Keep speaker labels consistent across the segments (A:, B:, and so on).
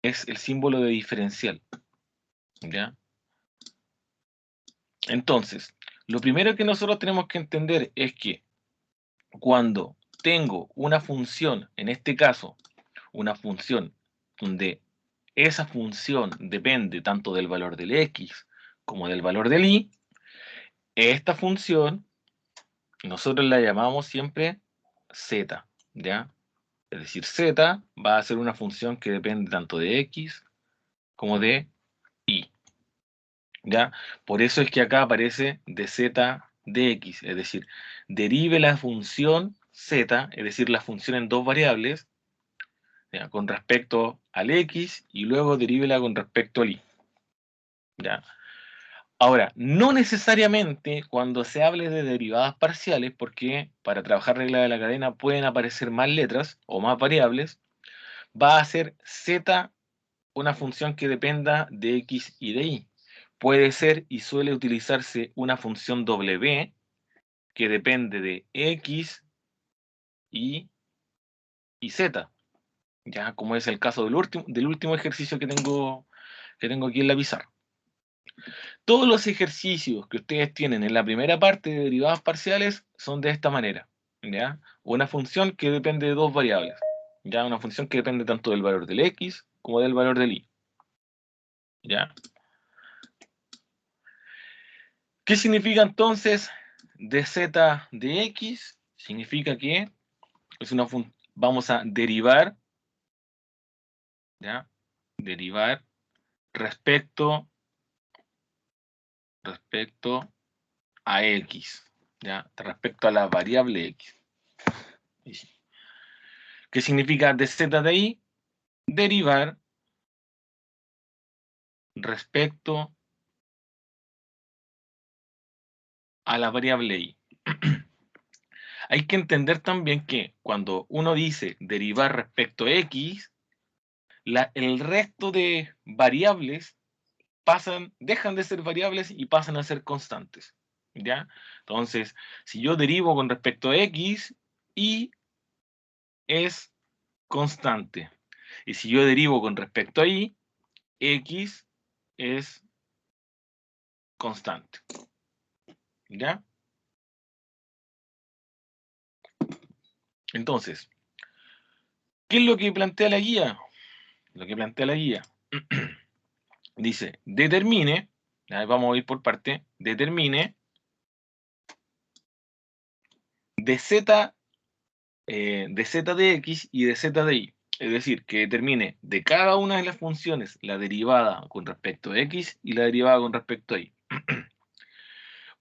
A: es el símbolo de diferencial, ¿ya? Entonces, lo primero que nosotros tenemos que entender es que cuando tengo una función, en este caso, una función donde esa función depende tanto del valor del x como del valor del y, esta función nosotros la llamamos siempre z, ¿ya? Es decir, z va a ser una función que depende tanto de x como de y, ¿ya? Por eso es que acá aparece de z de x, es decir, derive la función z, es decir, la función en dos variables, ¿ya? Con respecto al x y luego derívela con respecto al y, ¿ya? Ahora, no necesariamente cuando se hable de derivadas parciales, porque para trabajar regla de la cadena pueden aparecer más letras o más variables, va a ser z una función que dependa de x y de y. Puede ser y suele utilizarse una función w que depende de x y z, ya como es el caso del último ejercicio que tengo aquí en la pizarra. Todos los ejercicios que ustedes tienen en la primera parte de derivadas parciales son de esta manera, ¿ya? Una función que depende de dos variables, ¿ya? Una función que depende tanto del valor del x como del valor del y, ¿ya? ¿Qué significa entonces dz de x? Significa que vamos a derivar, ¿ya? Derivar respecto a x, ¿ya? Respecto a la variable x. ¿Qué significa dz de y? Derivar respecto a la variable y. Hay que entender también que cuando uno dice derivar respecto a x, el resto de variables dejan de ser variables y pasan a ser constantes, ¿ya? Entonces, si yo derivo con respecto a x, y es constante. Y si yo derivo con respecto a y, x es constante, ¿ya? Entonces, ¿qué es lo que plantea la guía? Lo que plantea la guía dice, determine, vamos a ir por parte, determine de z, de z de x y de z de y. Es decir, que determine de cada una de las funciones la derivada con respecto a x y la derivada con respecto a y.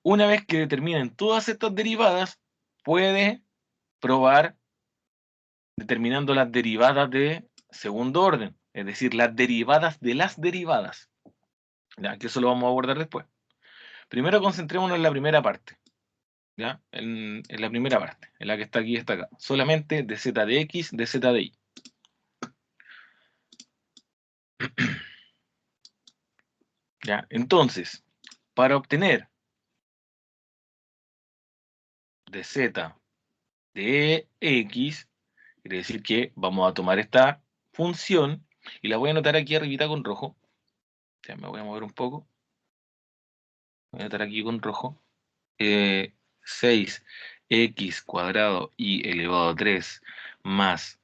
A: Una vez que determinen todas estas derivadas, puede probar determinando las derivadas de segundo orden, es decir, las derivadas de las derivadas, ¿ya? Que eso lo vamos a abordar después. Primero concentrémonos en la primera parte, ¿ya? En la primera parte, en la que está aquí y está acá. Solamente de z de x, de z de y. ¿Ya? Entonces, para obtener de z de x, quiere decir que vamos a tomar esta función y la voy a anotar aquí arribita con rojo. Ya me voy a mover un poco. Voy a anotar aquí con rojo. 6x cuadrado y elevado a 3 más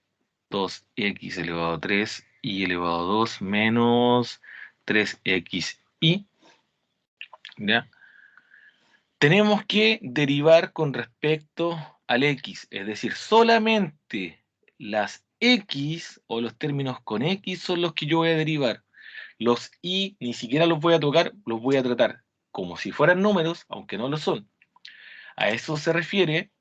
A: 2x elevado a 3 y elevado a 2 menos 3xy, ¿ya? Tenemos que derivar con respecto al x, es decir, solamente las x o los términos con x son los que yo voy a derivar. Los y ni siquiera los voy a tocar, los voy a tratar como si fueran números, aunque no lo son. A eso se refiere,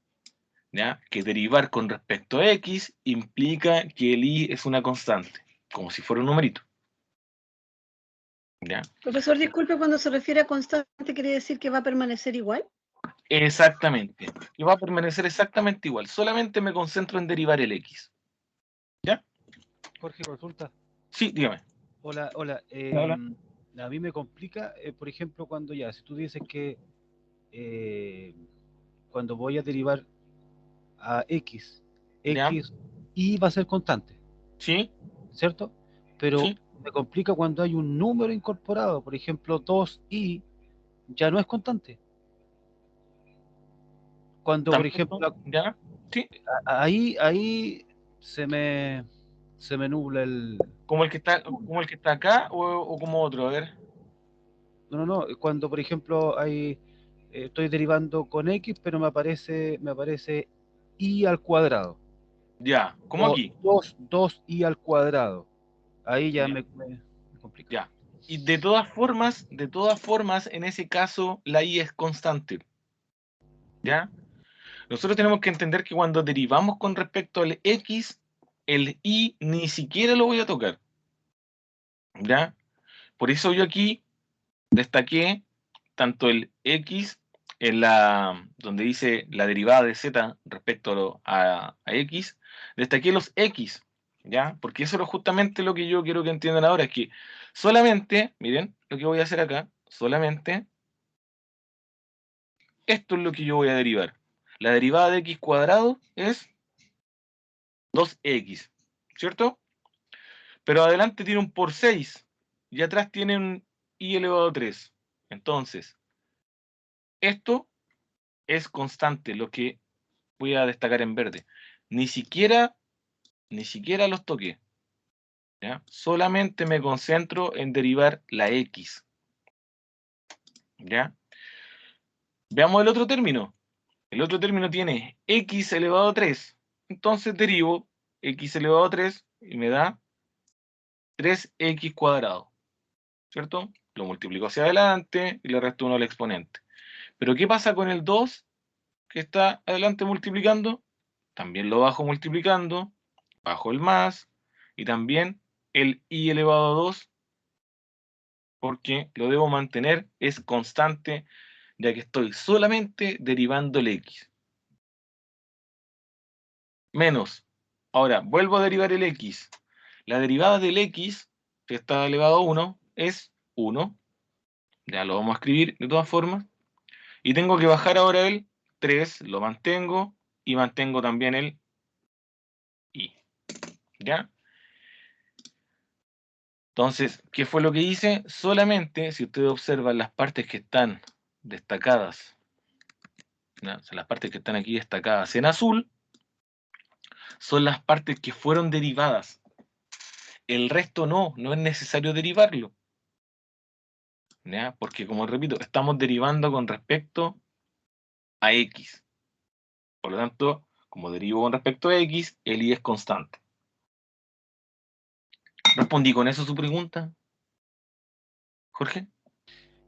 A: ¿ya? Que derivar con respecto a x implica que el y es una constante, como si fuera un numerito, ¿ya?
B: Profesor, disculpe, cuando se refiere a constante, ¿quiere decir que va a permanecer igual?
A: Exactamente. Y va a permanecer exactamente igual. Solamente me concentro en derivar el x. ¿Ya?
C: Jorge, consulta.
A: Sí, dígame.
C: Hola, hola.
A: Hola.
C: A mí me complica, por ejemplo, cuando ya, si tú dices que eh, cuando voy a derivar a x,
A: ¿Ya?
C: x y va a ser constante,
A: ¿Sí?
C: ¿cierto? Pero
A: ¿Sí?
C: me complica cuando hay un número incorporado. Por ejemplo, 2i ya no es constante. Cuando, por
A: Tampoco,
C: ejemplo,
A: ¿ya? Sí,
C: ahí se me nubla el...
A: como el que está acá o como otro, a ver.
C: No, cuando, por ejemplo, estoy derivando con x, pero me aparece i al cuadrado.
A: Ya, como
C: O
A: aquí.
C: 2i al cuadrado. Ahí ya
A: Ya,
C: me complica.
A: ya. Y de todas formas, en ese caso, la i es constante. ¿Ya? Nosotros tenemos que entender que cuando derivamos con respecto al x, el y ni siquiera lo voy a tocar. ¿Ya? Por eso yo aquí destaqué tanto el x en donde dice la derivada de z respecto a x, destaqué los x, ¿ya? Porque eso es justamente lo que yo quiero que entiendan ahora, es que solamente, miren, lo que voy a hacer acá, solamente esto es lo que yo voy a derivar. La derivada de x cuadrado es 2x, ¿cierto? Pero adelante tiene un por 6 y atrás tiene un i elevado a 3. Entonces, esto es constante, lo que voy a destacar en verde. Ni siquiera los toqué, ¿ya? Solamente me concentro en derivar la x, ¿ya? Veamos el otro término. El otro término tiene x elevado a 3. Entonces derivo x elevado a 3 y me da 3x cuadrado, ¿cierto? Lo multiplico hacia adelante y le resto 1 al exponente. Pero ¿qué pasa con el 2 que está adelante multiplicando? También lo bajo multiplicando, bajo el más, y también el i elevado a 2, porque lo debo mantener, es constante, ya que estoy solamente derivando el x. Menos. Ahora, vuelvo a derivar el x. La derivada del x, que está elevado a 1, es 1. Ya lo vamos a escribir de todas formas. Y tengo que bajar ahora el 3, lo mantengo, y mantengo también el i. ¿Ya? Entonces, ¿qué fue lo que hice? Solamente, si ustedes observan las partes que están destacadas, ¿no? O sea, las partes que están aquí destacadas en azul, son las partes que fueron derivadas. El resto no es necesario derivarlo, ¿ya? Porque, como repito, estamos derivando con respecto a x. Por lo tanto, como derivo con respecto a x, el y es constante. ¿Respondí con eso su pregunta, Jorge?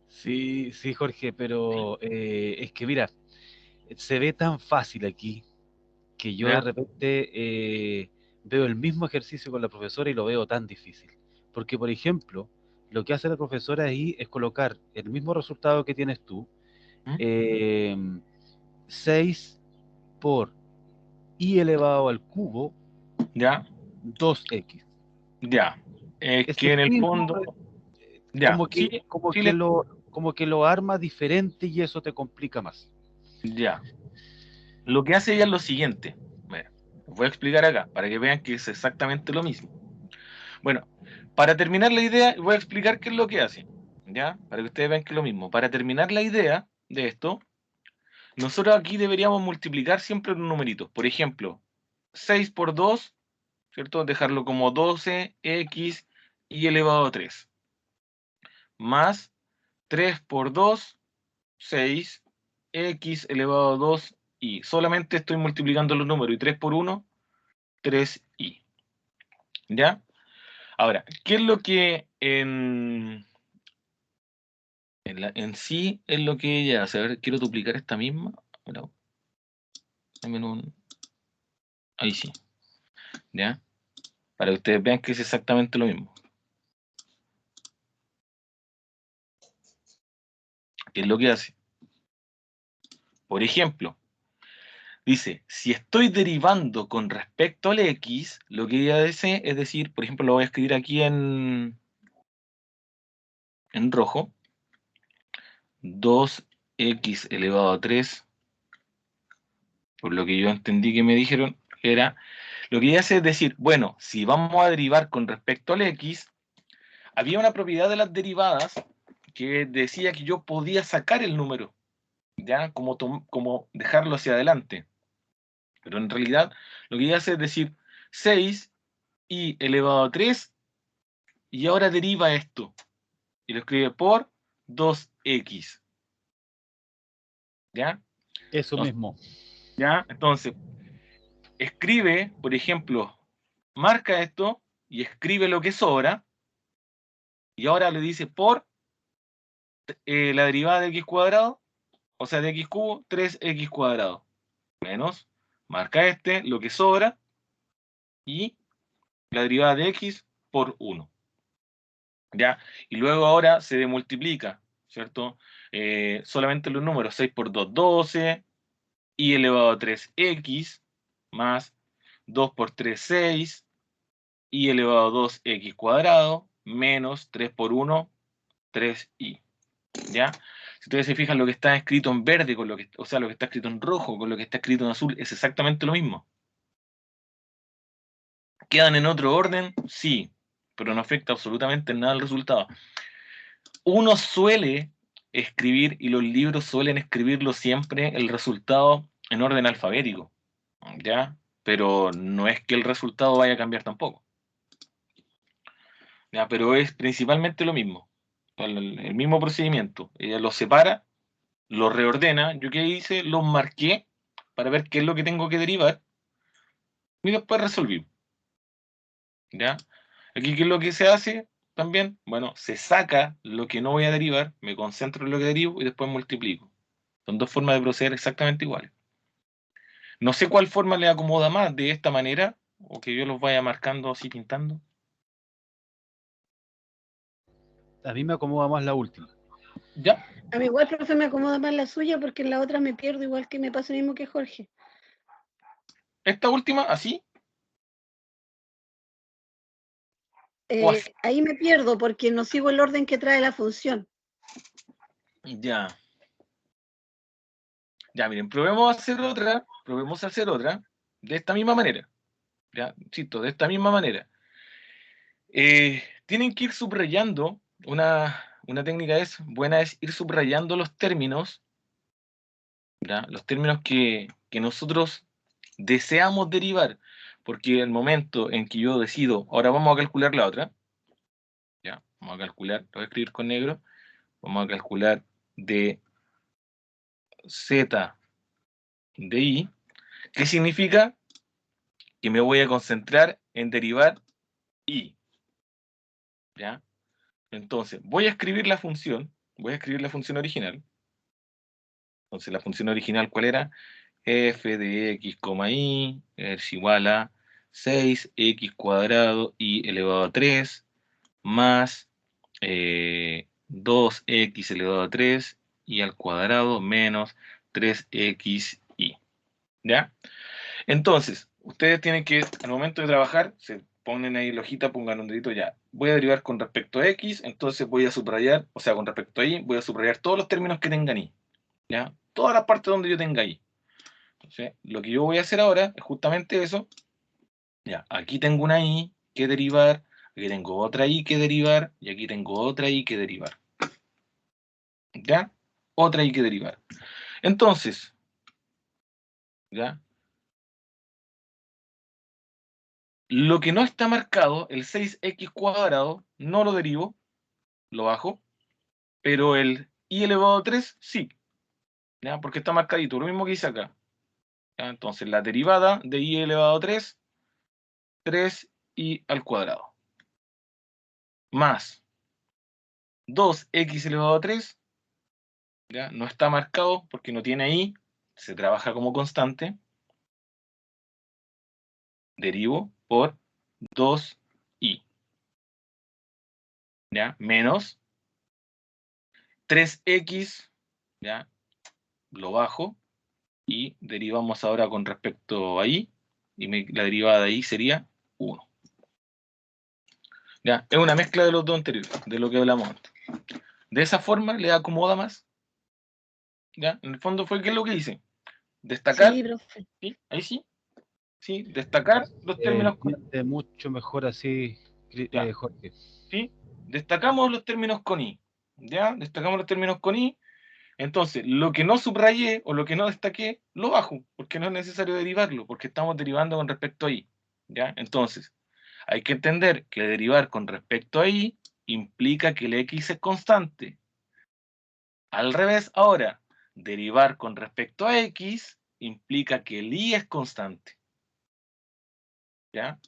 C: Sí, sí, Jorge, pero es que mira, se ve tan fácil aquí que yo de
A: ¿Ya?
C: repente veo el mismo ejercicio con la profesora y lo veo tan difícil. Porque, por ejemplo, lo que hace la profesora ahí es colocar el mismo resultado que tienes tú,
A: ¿Mm?
C: 6 por i elevado al cubo,
A: ¿Ya?
C: 2x.
A: Ya. Es
C: Es
A: que
C: el
A: en el
C: mismo,
A: fondo, ya, sí, sí,
C: como que lo arma diferente y eso te complica más.
A: ya. Lo que hace ella es lo siguiente. Mira, os voy a explicar acá para que vean que es exactamente lo mismo. Bueno, para terminar la idea, voy a explicar qué es lo que hace. ¿Ya? Para que ustedes vean que es lo mismo. Para terminar la idea de esto, nosotros aquí deberíamos multiplicar siempre los numeritos. Por ejemplo, 6 por 2, ¿cierto? Dejarlo como 12x y elevado a 3. Más 3 por 2, 6x elevado a 2 y solamente estoy multiplicando los números y 3 por 1, 3i. ¿Ya? Ahora, ¿qué es lo que en sí es lo que ella hace? A ver, quiero duplicar esta misma. Bueno, ahí sí, ¿ya? Para que ustedes vean que es exactamente lo mismo. ¿Qué es lo que hace? Por ejemplo, dice, si estoy derivando con respecto al x, lo que ella dice es decir, por ejemplo, lo voy a escribir aquí en rojo, 2x elevado a 3, por lo que yo entendí que me dijeron, era, lo que ella hace es decir, bueno, si vamos a derivar con respecto al x, había una propiedad de las derivadas que decía que yo podía sacar el número, ¿ya? Como dejarlo hacia adelante. Pero en realidad lo que hace es decir 6 y elevado a 3, y ahora deriva esto. Y lo escribe por 2x. ¿Ya?
C: Eso
A: Entonces,
C: mismo.
A: ¿ya? Entonces, escribe, por ejemplo, marca esto y escribe lo que sobra. Y ahora le dice por la derivada de x cuadrado, o sea, de x cubo, 3x cuadrado. Menos, marca lo que sobra, y la derivada de x por 1. ¿Ya? Y luego ahora se demultiplica, ¿cierto? Solamente los números 6 por 2, 12, y elevado a 3x, más 2 por 3, 6, y elevado a 2x cuadrado, menos 3 por 1, 3y. ¿Ya? Si ustedes se fijan, lo que está escrito en verde, con lo que, o sea, lo que está escrito en rojo, con lo que está escrito en azul, es exactamente lo mismo. ¿Quedan en otro orden? Sí, pero no afecta absolutamente en nada el resultado. Uno suele escribir, y los libros suelen escribirlo siempre, el resultado en orden alfabético, ¿ya? Pero no es que el resultado vaya a cambiar tampoco, ¿ya? Pero es principalmente lo mismo, el mismo procedimiento. Ella los separa, los reordena. Yo qué hice, los marqué para ver qué es lo que tengo que derivar, y después resolví, ¿ya? Aquí, ¿qué es lo que se hace también? Bueno, se saca lo que no voy a derivar, me concentro en lo que derivo y después multiplico. Son dos formas de proceder exactamente iguales. No sé cuál forma le acomoda más, de esta manera, o que yo los vaya marcando así, pintando.
C: A mí me acomoda más la última.
A: Ya,
B: A mí igual, profe, me acomoda más la suya porque en la otra me pierdo, igual que me pasa lo mismo que Jorge.
A: esta última, así, o así.
B: Ahí me pierdo porque no sigo el orden que trae la función.
A: Ya. Ya, miren, probemos a hacer otra, de esta misma manera. Ya, insisto, de esta misma manera. Tienen que ir subrayando, una técnica buena es ir subrayando los términos, ¿ya? Los términos que nosotros deseamos derivar, porque el momento en que yo decido, ahora vamos a calcular la otra, ya, vamos a calcular, lo voy a escribir con negro, vamos a calcular de z de i, ¿qué significa? Que me voy a concentrar en derivar i, ¿ya? Entonces, voy a escribir la función original. Entonces, la función original, ¿cuál era? F de x, y es igual a 6x cuadrado y elevado a 3 más 2x elevado a 3 y al cuadrado menos 3xy. ¿Ya? Entonces, ustedes tienen que, al momento de trabajar, se ponen ahí la hojita, pongan un dedito ya. Voy a derivar con respecto a x, entonces voy a subrayar, o sea, con respecto a y, voy a subrayar todos los términos que tengan y. ¿Ya? Todas las partes donde yo tenga y. Entonces, lo que yo voy a hacer ahora es justamente eso. Ya, aquí tengo una y que derivar, aquí tengo otra y que derivar, y aquí tengo otra y que derivar. ¿Ya? Otra y que derivar. Entonces, ¿ya? Lo que no está marcado, el 6x cuadrado, no lo derivo, lo bajo, pero el y elevado a 3, sí, ¿ya? Porque está marcadito, lo mismo que hice acá. ¿Ya? Entonces, la derivada de y elevado a 3, 3y al cuadrado, más 2x elevado a 3, ¿ya? No está marcado porque no tiene i, se trabaja como constante, derivo por 2i, ¿ya? Menos 3x, ¿ya? Lo bajo, y derivamos ahora con respecto a i, y la derivada de i sería 1. ¿Ya? Es una mezcla de los dos anteriores, de lo que hablamos antes. De esa forma le acomoda más. ¿Ya? En el fondo fue, ¿qué es lo que hice? Destacar,
B: Sí, profe.
A: ¿sí? Ahí sí, destacar los términos,
C: Entiende mucho mejor así,
A: ya,
C: Jorge.
A: ¿sí? destacamos los términos con i, ¿ya? Destacamos los términos con i. Entonces, lo que no subrayé o lo que no destaqué, lo bajo, porque no es necesario derivarlo, porque estamos derivando con respecto a i, ¿ya? Entonces, hay que entender que derivar con respecto a i implica que el x es constante. Al revés, ahora, derivar con respecto a x implica que el y es constante. ¿Ya?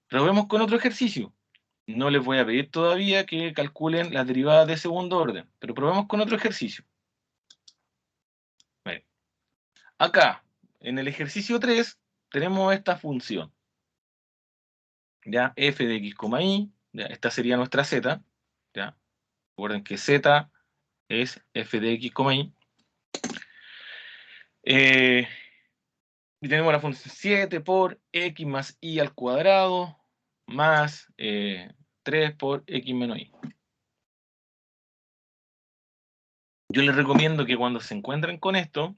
A: Probemos con otro ejercicio. No les voy a pedir todavía que calculen las derivadas de segundo orden, pero probemos con otro ejercicio. Miren. Acá, en el ejercicio 3, tenemos esta función. ¿Ya? F de x, y. ¿Ya? Esta sería nuestra z. ¿Ya? Recuerden que z es f de x, y. Y tenemos la función 7 por x más y al cuadrado más 3 por x menos y. Yo les recomiendo que cuando se encuentren con esto,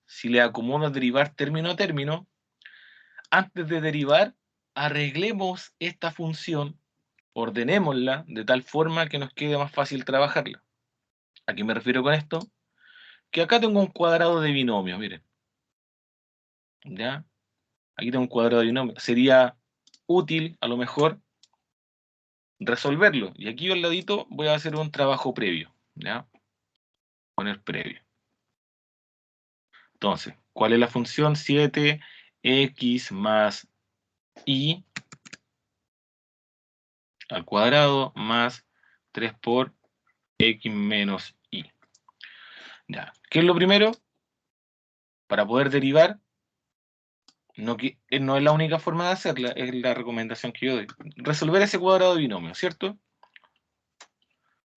A: si le acomodo derivar término a término, antes de derivar, arreglemos esta función, ordenémosla de tal forma que nos quede más fácil trabajarla. ¿A qué me refiero con esto? Que acá tengo un cuadrado de binomio, miren. ¿Ya? Aquí tengo un cuadrado de binomio. Sería útil, a lo mejor, resolverlo. Y aquí al ladito voy a hacer un trabajo previo. ¿Ya? Poner previo. Entonces, ¿cuál es la función? 7x más y al cuadrado más 3 por x menos y. ¿Ya? ¿Qué es lo primero? Para poder derivar, no es la única forma de hacerla, es la recomendación que yo doy. Resolver ese cuadrado de binomio, ¿cierto?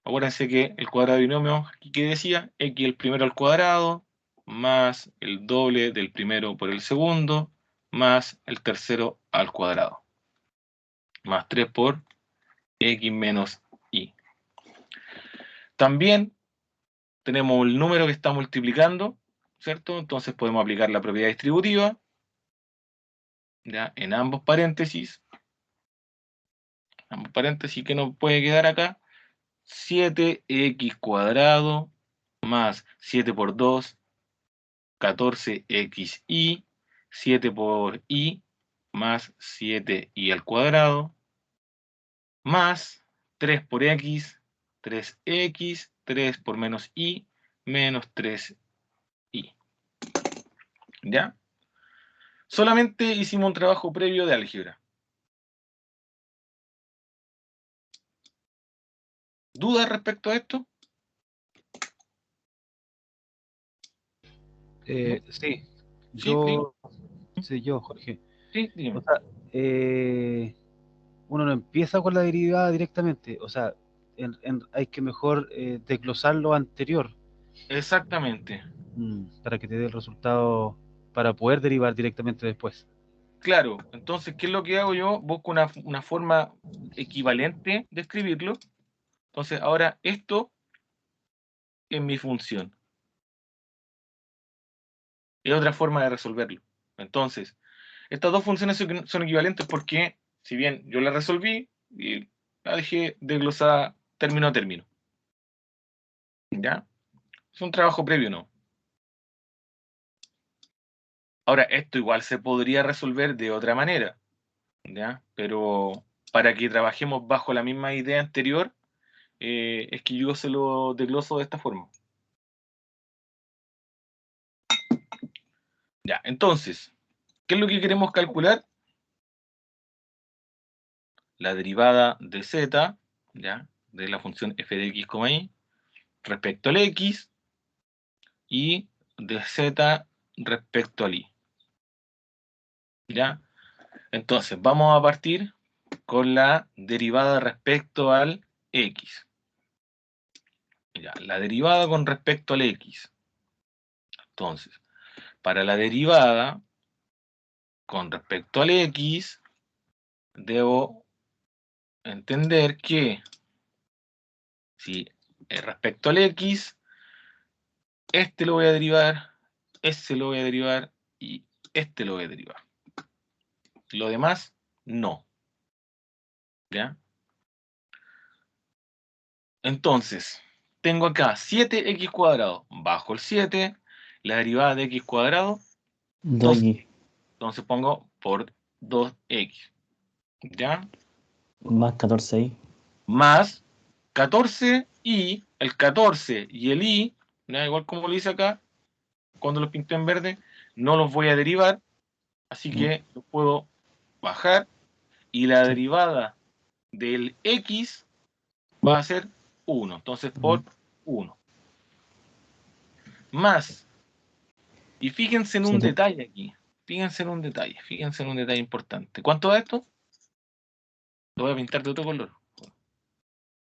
A: Acuérdense que el cuadrado de binomio, aquí que decía, x el primero al cuadrado, más el doble del primero por el segundo, más el tercero al cuadrado, más 3 por x menos y. También tenemos el número que está multiplicando, ¿cierto? Entonces podemos aplicar la propiedad distributiva, ¿ya? En ambos paréntesis, que nos puede quedar acá, 7x cuadrado más 7 por 2, 14xy, 7 por y más 7y al cuadrado, más 3 por x, 3x, 3 por menos y, menos 3y. ¿Ya? Solamente hicimos un trabajo previo de álgebra. ¿Dudas respecto a esto?
C: Sí,
A: Sí,
C: yo, Jorge.
A: sí, dime.
C: O sea, uno no empieza con la derivada directamente, o sea, hay que mejor desglosar lo anterior
A: Exactamente.
C: para que te dé el resultado, para poder derivar directamente después.
A: Claro, entonces, ¿qué es lo que hago yo? Busco una forma equivalente de escribirlo. Entonces, ahora esto es mi función. Es otra forma de resolverlo. Entonces, estas dos funciones son equivalentes porque, si bien yo la resolví, y la dejé desglosada término a término. ¿Ya? Es un trabajo previo, ¿no? Ahora, esto igual se podría resolver de otra manera, ¿ya? Pero para que trabajemos bajo la misma idea anterior, es que yo se lo desgloso de esta forma. Ya, entonces, ¿qué es lo que queremos calcular? La derivada de z, ¿ya? De la función f de x, y respecto al x y de z respecto al y. ¿Ya? Entonces, vamos a partir con la derivada respecto al x. Ya, la derivada con respecto al x. Entonces, para la derivada con respecto al x, debo entender que si respecto al x, este lo voy a derivar, este lo voy a derivar y este lo voy a derivar. Lo demás, no. ¿Ya? Entonces, tengo acá 7x cuadrado. Bajo el 7, la derivada de x cuadrado,
D: 2x
A: entonces pongo por 2x. ¿Ya?
D: más 14y.
A: Más 14 y el 14 y el y, ¿ya? Igual como lo hice acá, cuando los pinté en verde, no los voy a derivar, así que los puedo bajar y la
D: Sí.
A: derivada del x va a ser 1. Entonces, por 1. Más, y fíjense en un
D: 7.
A: detalle aquí. Fíjense en un detalle importante. ¿Cuánto da esto? Lo voy a pintar de otro color.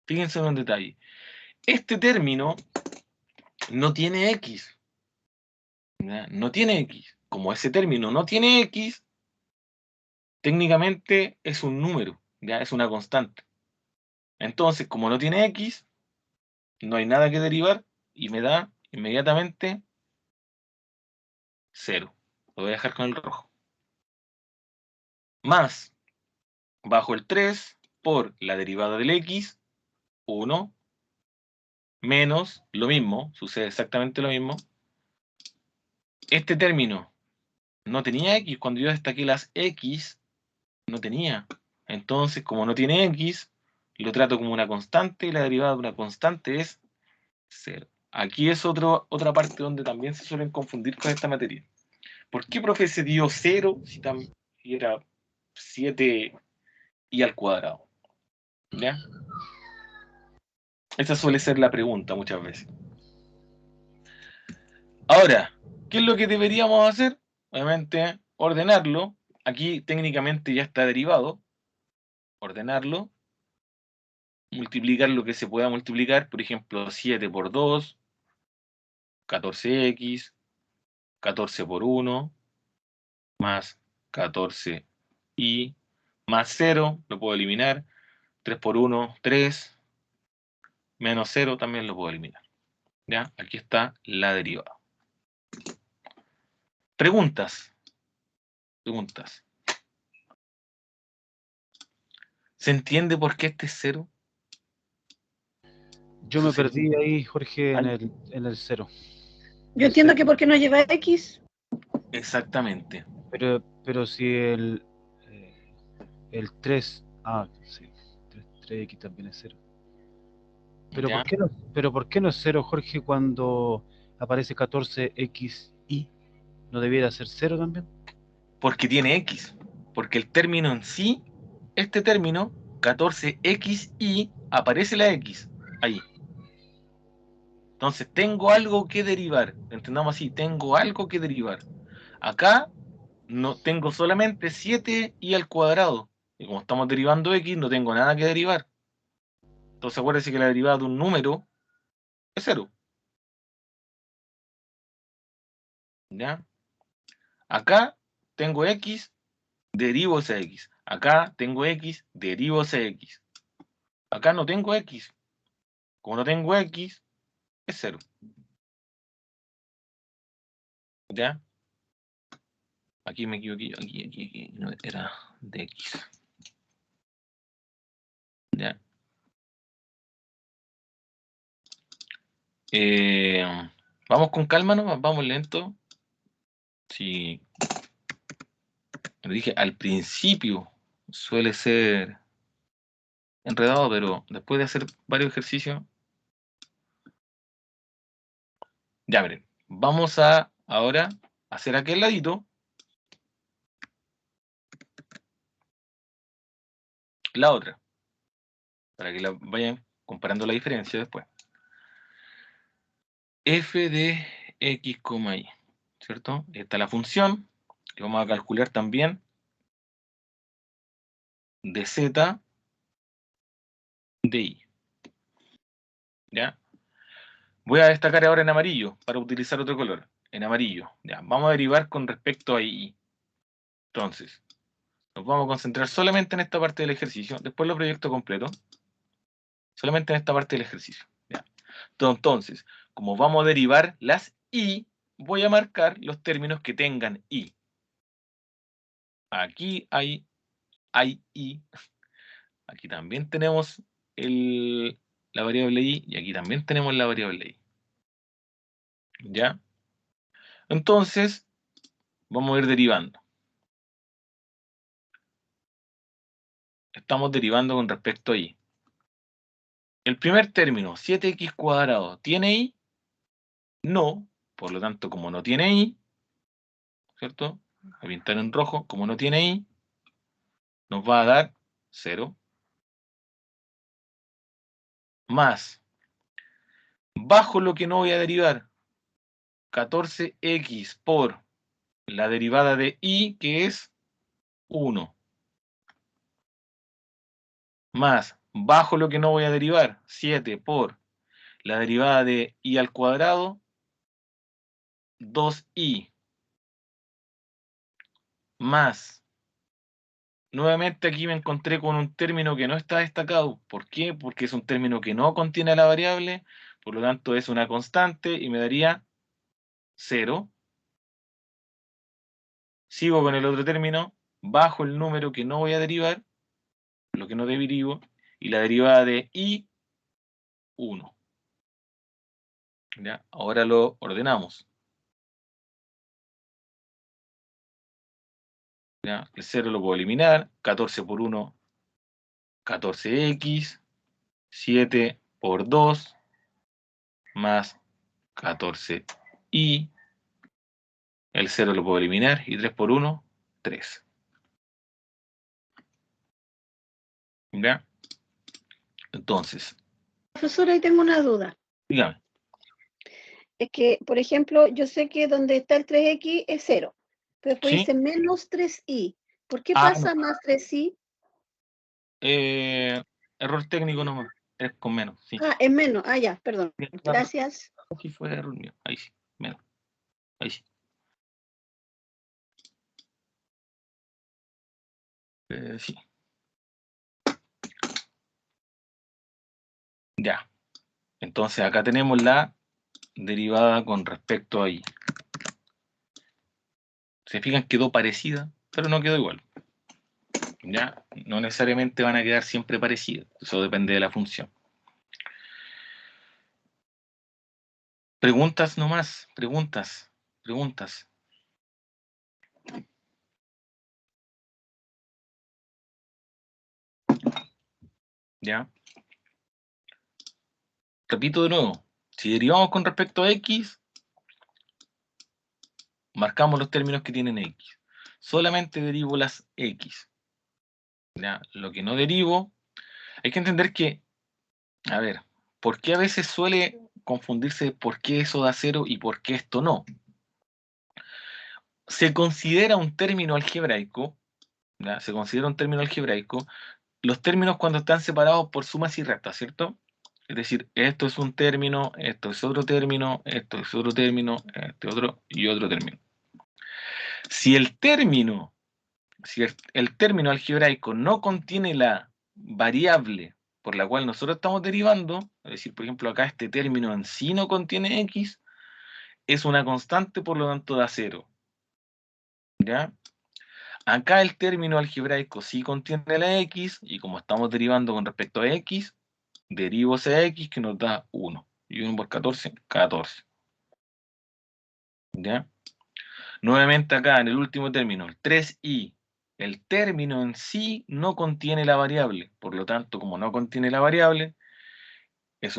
A: Fíjense en un detalle. Este término no tiene x. ¿Ya? No tiene x. Como ese término no tiene x, técnicamente es un número, ya es una constante. Entonces, como no tiene x, no hay nada que derivar y me da inmediatamente 0. Lo voy a dejar con el rojo. Más, bajo el 3 por la derivada del x, 1, menos, lo mismo, sucede exactamente lo mismo. Este término no tenía x, cuando yo destaqué las x, no tenía. Entonces, como no tiene x, lo trato como una constante y la derivada de una constante es 0. Aquí es otra parte donde también se suelen confundir con esta materia. ¿Por qué, profe, se dio 0 si era 7 y al cuadrado? ¿Ya? Esa suele ser la pregunta muchas veces. Ahora, ¿qué es lo que deberíamos hacer? Obviamente, ordenarlo. Aquí técnicamente ya está derivado. Ordenarlo. Multiplicar lo que se pueda multiplicar. Por ejemplo, 7 por 2, 14x, 14 por 1, más 14y, más 0, lo puedo eliminar. 3 por 1, 3, menos 0 también lo puedo eliminar. ¿Ya? Aquí está la derivada. Preguntas. Preguntas. ¿Se entiende por qué este es 0?
C: Yo me perdí ahí, Jorge, en el 0.
B: Yo entiendo que porque no lleva X.
A: Exactamente.
C: Pero si el 3, sí, 3x también es 0. Pero
A: ¿Ya?
C: ¿por qué no es 0, Jorge, cuando aparece 14xy? ¿No debiera ser 0 también?
A: Porque tiene x. Porque el término en sí, este término, 14xy, aparece la x ahí. Entonces, tengo algo que derivar. Entendamos así, tengo algo que derivar. Acá no tengo solamente 7y al cuadrado. Y como estamos derivando x, no tengo nada que derivar. Entonces, acuérdense que la derivada de un número es 0. ¿Ya? Acá tengo x, derivo esa x. Acá tengo x, derivo esa x. Acá no tengo x. Como no tengo x, es 0. ¿Ya? Aquí me equivoqué. Aquí. No, era de x. ¿Ya? Vamos con calma, ¿no? Vamos lento. Sí. Lo dije, al principio suele ser enredado, pero después de hacer varios ejercicios. Ya, miren. Vamos a ahora hacer aquel ladito. La otra. Para que la vayan comparando la diferencia después. F de x, y. ¿Cierto? Esta es la función. Y vamos a calcular también de z de y. ¿Ya? Voy a destacar ahora en amarillo para utilizar otro color. En amarillo. Ya. Vamos a derivar con respecto a y. Entonces, nos vamos a concentrar solamente en esta parte del ejercicio. Después lo proyecto completo. Solamente en esta parte del ejercicio. ¿Ya? Entonces, como vamos a derivar las y, voy a marcar los términos que tengan y. Aquí hay y. Aquí también tenemos la variable y aquí también tenemos la variable y. ¿Ya? Entonces, vamos a ir derivando. Estamos derivando con respecto a y. El primer término, 7x cuadrado, ¿tiene y? No, por lo tanto, como no tiene y, ¿cierto? A pintar en rojo, como no tiene y, nos va a dar 0. Más, bajo lo que no voy a derivar, 14x por la derivada de y, que es 1. Más, bajo lo que no voy a derivar, 7 por la derivada de y al cuadrado, 2y. Más, nuevamente aquí me encontré con un término que no está destacado. ¿Por qué? Porque es un término que no contiene la variable, por lo tanto es una constante y me daría 0. Sigo con el otro término, bajo el número que no voy a derivar, lo que no derivo, y la derivada de y, 1. ¿Ya? Ahora lo ordenamos. ¿Ya? El 0 lo puedo eliminar, 14 por 1, 14x, 7 por 2, más 14y, el 0 lo puedo eliminar, y 3 por 1, 3. ¿Ya? Entonces,
B: Profesor, ahí tengo una duda.
A: dígame.
B: Es que, por ejemplo, yo sé que donde está el 3x es 0, pero después
A: ¿Sí?
B: dice menos 3y. ¿Por qué
A: No.
B: pasa más 3y?
A: Error técnico nomás, 3 con menos, sí.
B: Ah, es menos. Ah, ya, perdón. Gracias.
A: Aquí fue error mío, ahí sí, menos, ahí sí. Sí. Ya. Entonces acá tenemos la derivada con respecto a y. Se fijan, quedó parecida, pero no quedó igual. ¿Ya? No necesariamente van a quedar siempre parecidas. Eso depende de la función. Preguntas nomás, preguntas. ¿Ya? Repito de nuevo. Si derivamos con respecto a x, marcamos los términos que tienen x. Solamente derivo las x. ¿Ya? Lo que no derivo, hay que entender que, a ver, ¿por qué a veces suele confundirse por qué eso da 0 y por qué esto no? Se considera un término algebraico, ¿ya? Se considera un término algebraico los términos cuando están separados por sumas y restas, ¿cierto? Es decir, esto es un término, esto es otro término, esto es otro término, este otro y otro término. Si el término algebraico no contiene la variable por la cual nosotros estamos derivando, es decir, por ejemplo, acá este término en sí no contiene x, es una constante, por lo tanto da 0. ¿Ya? Acá el término algebraico sí contiene la x, y como estamos derivando con respecto a x, derivo ese x que nos da 1. Y 1 por 14, 14. ¿Ya? Nuevamente acá en el último término, el 3y. El término en sí no contiene la variable. Por lo tanto, como no contiene la variable, es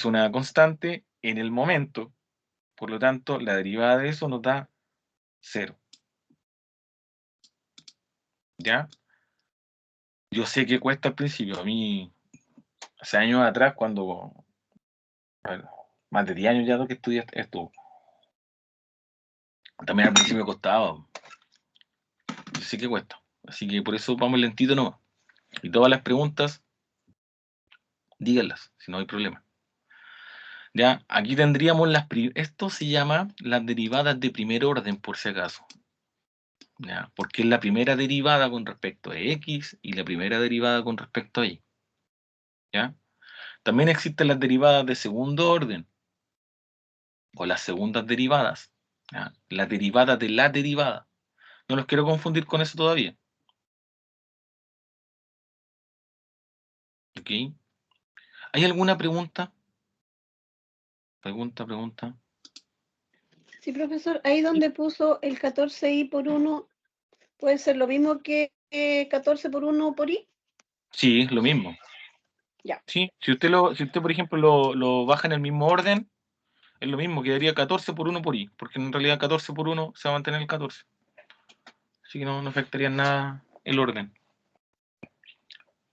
A: una constante en el momento. Por lo tanto, la derivada de eso nos da 0. ¿Ya? Yo sé que cuesta al principio. A mí, hace años atrás, cuando... Bueno, más de 10 años ya que estudié esto. También al principio me costaba. Yo sé que cuesta. Así que por eso vamos lentito nomás. Y todas las preguntas, díganlas, si no hay problema. Ya, aquí tendríamos esto se llama las derivadas de primer orden, por si acaso. ¿Ya? Porque es la primera derivada con respecto a x y la primera derivada con respecto a y. ¿Ya? También existen las derivadas de segundo orden, o las segundas derivadas. ¿Ya? Las derivadas de la derivada. No los quiero confundir con eso todavía. Ok. ¿Hay alguna pregunta? Pregunta.
B: Sí, profesor, ahí donde puso el 14i por 1, ¿puede ser lo mismo que 14 por 1 por i?
A: Sí, es lo mismo.
B: Ya.
A: Sí, si usted, por ejemplo, lo baja en el mismo orden, es lo mismo, quedaría 14 por 1 por i, porque en realidad 14 por 1 se va a mantener el 14. Así que no afectaría en nada el orden.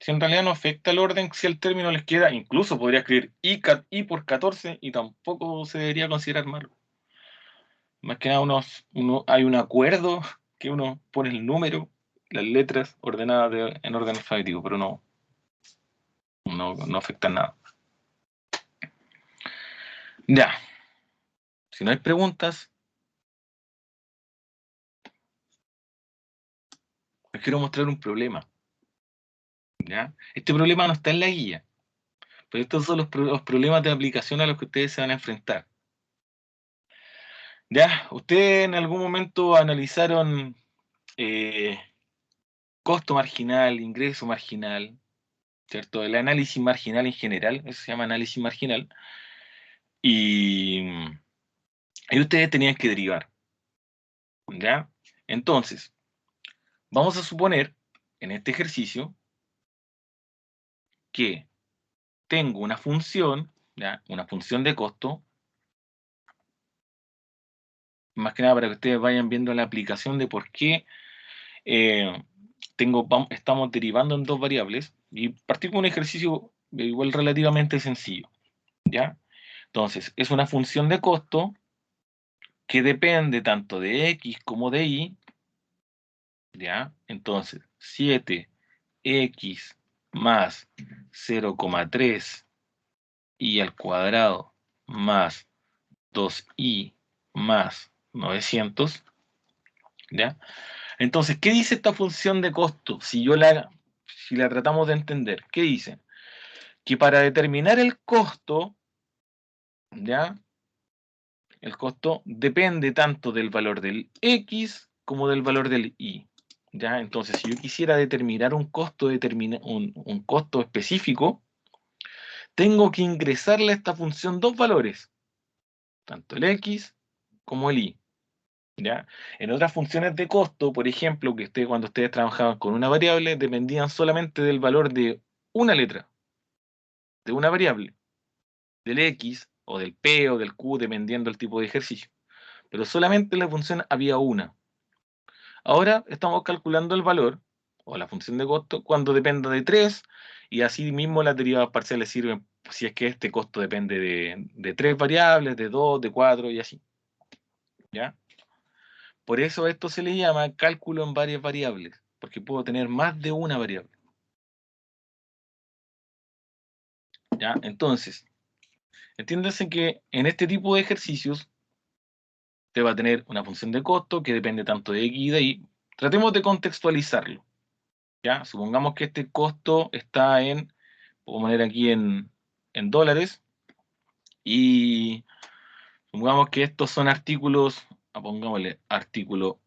A: Si en realidad no afecta el orden, si el término les queda, incluso podría escribir i por 14 y tampoco se debería considerar malo. Más que nada hay un acuerdo que uno pone el número, las letras ordenadas en orden alfabético, pero no afecta nada. Ya. Si no hay preguntas, les quiero mostrar un problema. ¿Ya? Este problema no está en la guía, pero estos son los problemas de aplicación a los que ustedes se van a enfrentar. ¿Ya? ¿Ustedes en algún momento analizaron costo marginal, ingreso marginal, ¿cierto? El análisis marginal en general, eso se llama análisis marginal, y ustedes tenían que derivar, ¿ya? Entonces, vamos a suponer en este ejercicio que tengo una función, ¿ya? Una función de costo, más que nada para que ustedes vayan viendo la aplicación de por qué estamos derivando en dos variables, y partir con un ejercicio igual relativamente sencillo, ¿ya? Entonces, es una función de costo que depende tanto de x como de y, ¿ya? Entonces, 7x más 0,3 y al cuadrado más 2y más 900, ¿ya? Entonces, ¿qué dice esta función de costo? Si la tratamos de entender, ¿qué dice? Que para determinar el costo, ¿ya? El costo depende tanto del valor del x como del valor del y, ¿ya? Entonces, si yo quisiera determinar un costo, un costo específico, tengo que ingresarle a esta función dos valores, tanto el x como el y, ¿ya? En otras funciones de costo, por ejemplo, cuando ustedes trabajaban con una variable, dependían solamente del valor de una letra, de una variable, del x o del p o del q, dependiendo del tipo de ejercicio. Pero solamente en la función había una. Ahora estamos calculando el valor, o la función de costo, cuando dependa de 3, y así mismo las derivadas parciales sirven si es que este costo depende de 3 variables, de 2, de 4 y así, ¿ya? Por eso esto se le llama cálculo en varias variables, porque puedo tener más de una variable, ¿ya? Entonces, entiéndase que en este tipo de ejercicios te va a tener una función de costo que depende tanto de x y de y. Tratemos de contextualizarlo, ¿ya? Supongamos que este costo está puedo poner aquí en dólares, y supongamos que estos son artículos, pongámosle artículo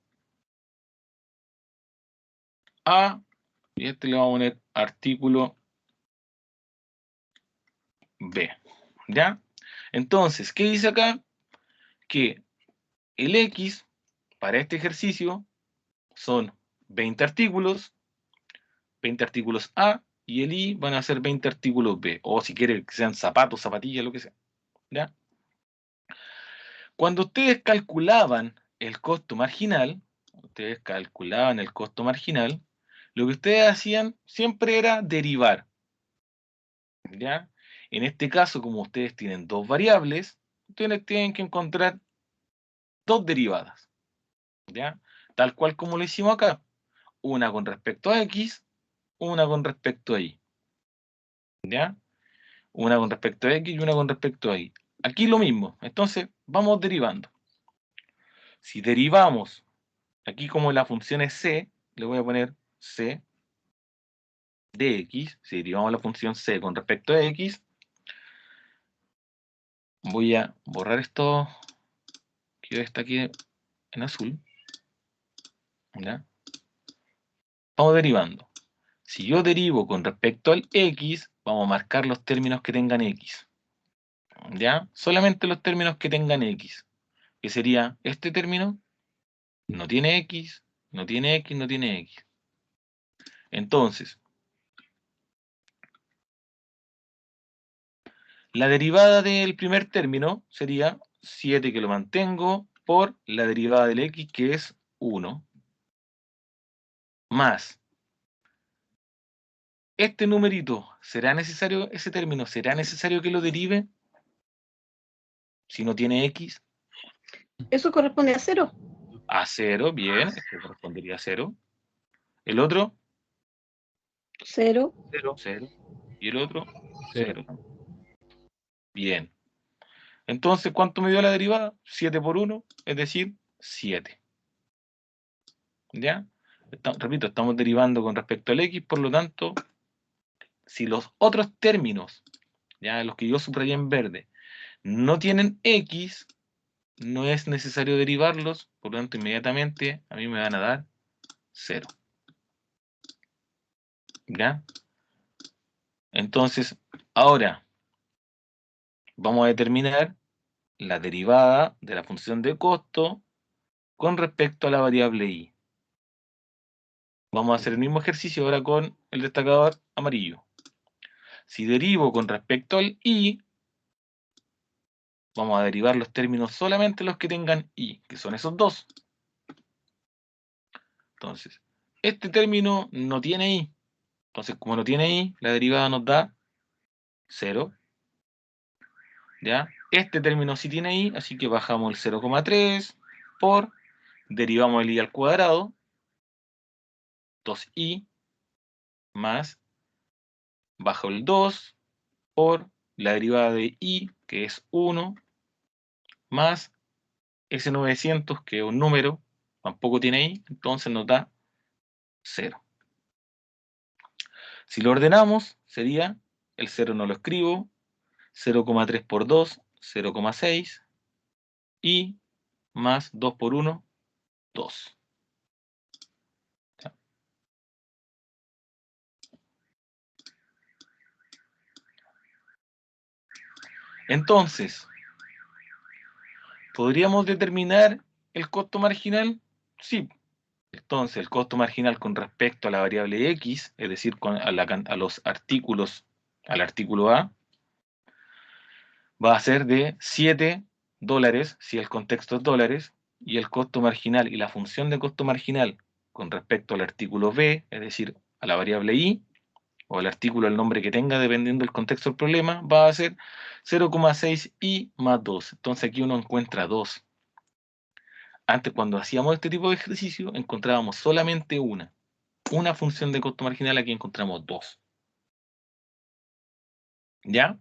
A: A, y este le vamos a poner artículo B, ¿ya? Entonces, ¿qué dice acá? Que el X para este ejercicio son 20 artículos A, y el Y van a ser 20 artículos B, o si quiere que sean zapatos, zapatillas, lo que sea, ¿ya? Cuando ustedes calculaban el costo marginal, lo que ustedes hacían siempre era derivar, ¿ya? En este caso, como ustedes tienen dos variables, ustedes tienen que encontrar dos derivadas, ¿ya? Tal cual como lo hicimos acá. Una con respecto a x, una con respecto a y, ¿ya? Una con respecto a x y una con respecto a y. Aquí lo mismo. Entonces, vamos derivando. Si derivamos, aquí como la función es c, le voy a poner c de x. Si derivamos la función c con respecto a x, voy a borrar esto que está aquí en azul, ¿ya? Vamos derivando. Si yo derivo con respecto al x, vamos a marcar los términos que tengan X. ¿Ya? Solamente los términos que tengan X. Que sería este término, no tiene X, no tiene X, no tiene X. Entonces, la derivada del primer término sería 7 que lo mantengo por la derivada del X que es 1 más este numerito, ¿será necesario ese término? ¿Será necesario que lo derive si no tiene X?
B: Eso corresponde a 0.
A: A 0, bien, este correspondería a 0. ¿El otro?
B: 0.
A: 0. ¿Y el otro?
C: 0.
A: 0. Bien. Entonces, ¿cuánto me dio la derivada? 7 por 1, es decir, 7. ¿Ya? Repito, estamos derivando con respecto al X, por lo tanto, si los otros términos, ya los que yo subrayé en verde, no tienen X, no es necesario derivarlos, por lo tanto, inmediatamente a mí me van a dar 0. ¿Ya? Entonces, ahora vamos a determinar la derivada de la función de costo con respecto a la variable y. Vamos a hacer el mismo ejercicio ahora con el destacador amarillo. Si derivo con respecto al y, vamos a derivar los términos solamente los que tengan y, que son esos dos. Entonces, este término no tiene i. Entonces, como no tiene i, la derivada nos da 0. ¿Ya? Este término sí tiene i, así que bajamos el 0,3 por, derivamos el i al cuadrado, 2i, más, bajo el 2, por la derivada de i, que es 1, más ese 900, que es un número, tampoco tiene i, entonces nos da 0. Si lo ordenamos, sería, el 0 no lo escribo, 0,3 por 2, 0,6, y más 2 por 1, 2. Entonces, ¿podríamos determinar el costo marginal? Sí. Entonces, el costo marginal con respecto a la variable X, es decir, a los artículos, al artículo A, va a ser de $7 si el contexto es dólares, y el costo marginal y la función de costo marginal con respecto al artículo B, es decir, a la variable Y, o al artículo, el nombre que tenga, dependiendo del contexto del problema, va a ser 0,6i más 2. Entonces aquí uno encuentra 2. Antes, cuando hacíamos este tipo de ejercicio, encontrábamos solamente una función de costo marginal, aquí encontramos 2. ¿Ya?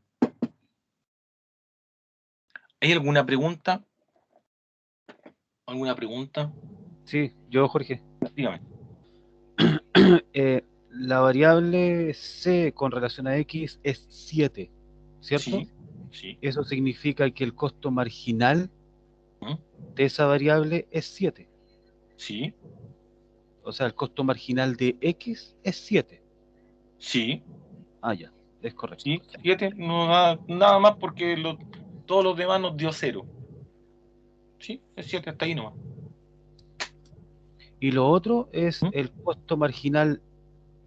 A: ¿Hay alguna pregunta? ¿Alguna pregunta?
C: Sí, yo, Jorge.
A: Dígame.
C: La variable C con relación a X es 7, ¿cierto?
A: Sí, sí.
C: Eso significa que el costo marginal
A: ¿Mm?
C: de esa variable es 7.
A: Sí,
C: O sea, el costo marginal de X es 7.
A: sí,
C: Ah, ya, es correcto.
A: sí. 7 no da nada más porque todos los demás nos dio 0. Sí, es 7, hasta ahí nomás.
C: Y lo otro es
A: ¿Mm?
C: el costo marginal,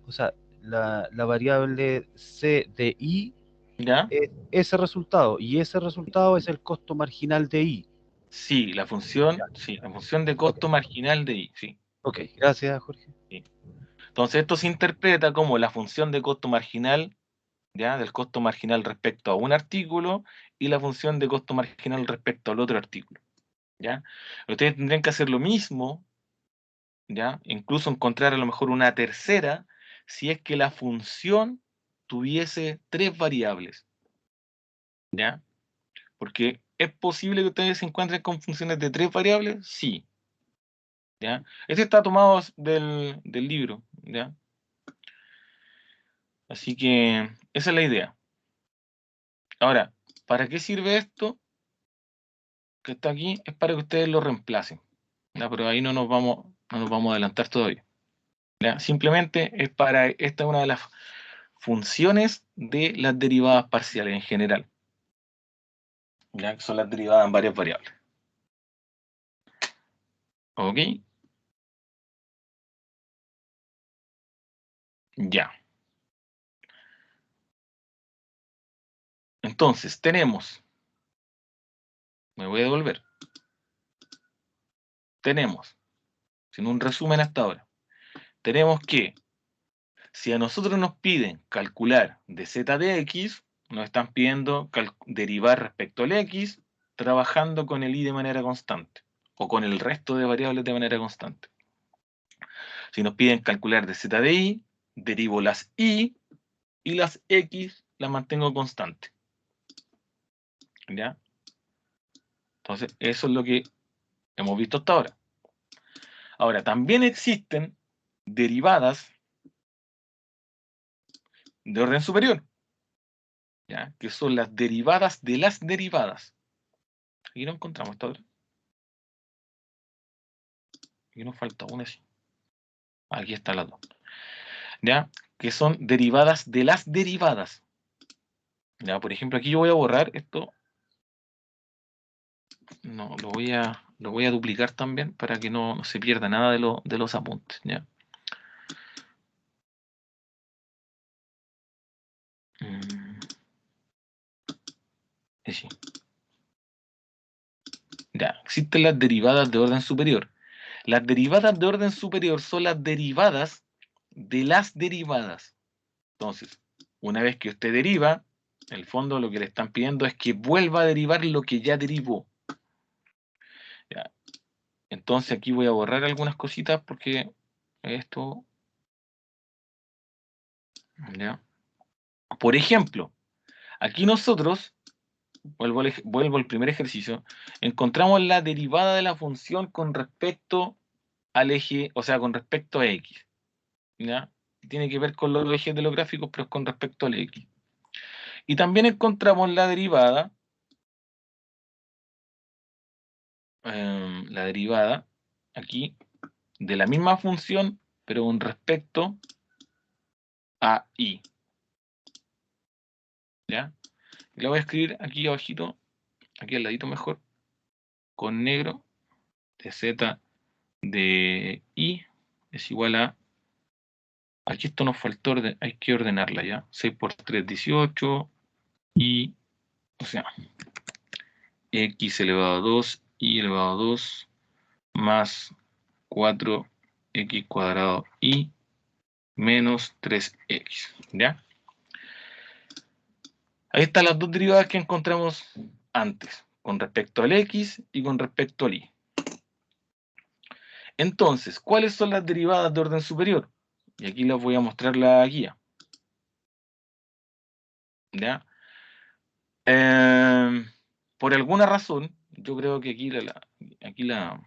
C: o sea, la variable C de I
A: ¿Ya?
C: es ese resultado, y ese resultado es el costo marginal de I.
A: Sí, la función de
C: Ok,
A: costo marginal de I, sí.
C: ok, gracias, Jorge.
A: Sí. Entonces esto se interpreta como la función de costo marginal, ¿ya? Del costo marginal respecto a un artículo y la función de costo marginal respecto al otro artículo, ¿ya? Ustedes tendrían que hacer lo mismo, ¿ya? Incluso encontrar a lo mejor una tercera si es que la función tuviese 3 variables, ¿ya? Porque ¿es posible que ustedes se encuentren con funciones de 3 variables? Sí, ¿ya? Este está tomado del libro, ¿ya? Así que esa es la idea. Ahora, ¿para qué sirve esto que está aquí? Es para que ustedes lo reemplacen, ¿ya? Pero ahí no nos vamos a adelantar todavía, ¿ya? Simplemente es esta es una de las funciones de las derivadas parciales en general. Ya que son las derivadas en varias variables. ¿Ok? Ya. Entonces, tenemos, me voy a devolver, tenemos, sin un resumen hasta ahora, tenemos que, si a nosotros nos piden calcular de z de x, nos están pidiendo derivar respecto al x, trabajando con el y de manera constante, o con el resto de variables de manera constante. Si nos piden calcular de z de y, derivo las y las x las mantengo constantes. ¿Ya? Entonces, eso es lo que hemos visto hasta ahora. Ahora, también existen derivadas de orden superior, ¿ya? Que son las derivadas de las derivadas. Aquí no encontramos hasta ahora. Aquí nos falta una así. Aquí está la dos. ¿Ya? Que son derivadas de las derivadas. ¿Ya? Por ejemplo, aquí yo voy a borrar esto. No, lo voy a duplicar también para que no se pierda nada de los apuntes. ¿Ya? Sí. Ya, existen las derivadas de orden superior. Las derivadas de orden superior son las derivadas de las derivadas. Entonces, una vez que usted deriva, en el fondo lo que le están pidiendo es que vuelva a derivar lo que ya derivó. Ya. Entonces aquí voy a borrar algunas cositas porque esto... ¿ya? Por ejemplo, aquí nosotros, vuelvo al primer ejercicio, encontramos la derivada de la función con respecto al eje, o sea, con respecto a x. ¿Ya? Tiene que ver con los ejes de los gráficos, pero es con respecto al x. Y también encontramos la derivada aquí de la misma función, pero con respecto a y. ¿Ya? Y la voy a escribir aquí abajito, aquí al ladito mejor, con negro, de z de y es igual a, aquí esto nos faltó, hay que ordenarla ya, 6 por 3, 18, y, o sea, x elevado a 2, y elevado a 2, más 4x cuadrado y menos 3x, ¿ya? Ahí están las dos derivadas que encontramos antes, con respecto al x y con respecto al y. Entonces, ¿cuáles son las derivadas de orden superior? Y aquí les voy a mostrar la guía. ¿Ya? Por alguna razón, yo creo que aquí la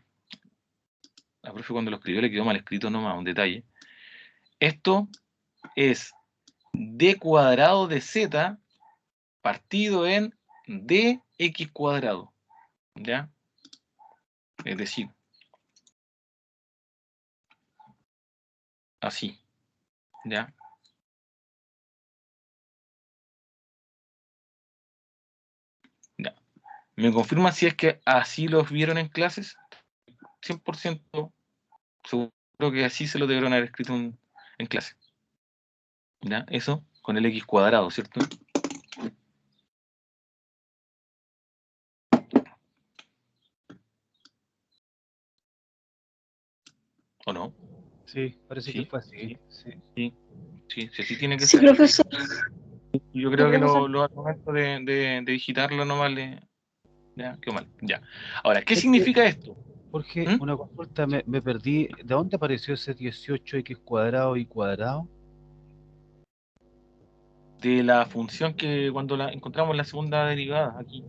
A: profe cuando lo escribió le quedó mal escrito nomás, un detalle. Esto es d cuadrado de z partido en dx cuadrado, ¿ya? Es decir, así, ¿ya? Ya. ¿Me confirma si es que así los vieron en clases? 100% seguro que así se lo debieron haber escrito en clase. ¿Ya? Eso con el x cuadrado, ¿cierto? ¿O no?
C: Sí, parece que
A: Sí,
C: fue así.
A: sí,
C: Sí.
A: sí, sí tiene que
B: Sí,
A: ser.
B: profesor.
A: Yo creo que
B: profesor.
A: los argumentos de digitarlo nomás ya, qué mal. Ya. Ahora, ¿qué
C: Es que,
A: significa esto?
C: Jorge,
A: ¿Mm?
C: una consulta, me perdí. ¿De dónde apareció ese 18x cuadrado y cuadrado?
A: De la función que cuando la encontramos en la segunda derivada, aquí.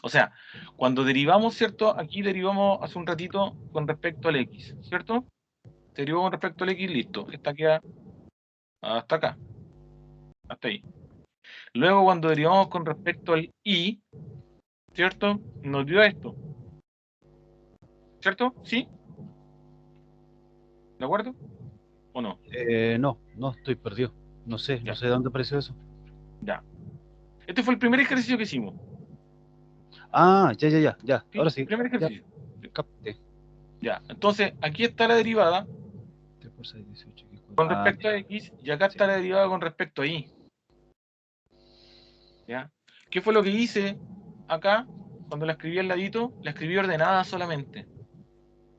A: O sea, cuando derivamos, ¿cierto? Aquí derivamos hace un ratito con respecto al x, ¿cierto? Derivó con respecto al x, listo. Esta queda hasta acá, hasta ahí. Luego, cuando derivamos con respecto al y, ¿cierto? Nos dio esto, ¿cierto? ¿Sí? ¿De acuerdo? ¿O no?
C: No, estoy perdido. No sé,
A: Ya.
C: no sé de dónde apareció eso.
A: Ya. Este fue el primer ejercicio que hicimos.
C: Ah, ya.
A: ¿Sí?
C: Ahora sí.
A: Primer
C: Ya,
A: ejercicio.
C: capté.
A: Ya. Entonces, aquí está la derivada
C: 3 por 6, 18, X
A: con
C: cuadrado.
A: respecto a x, y acá está la derivada con respecto a y. ¿Ya? ¿Qué fue lo que hice acá? Cuando la escribí al ladito, la escribí ordenada solamente.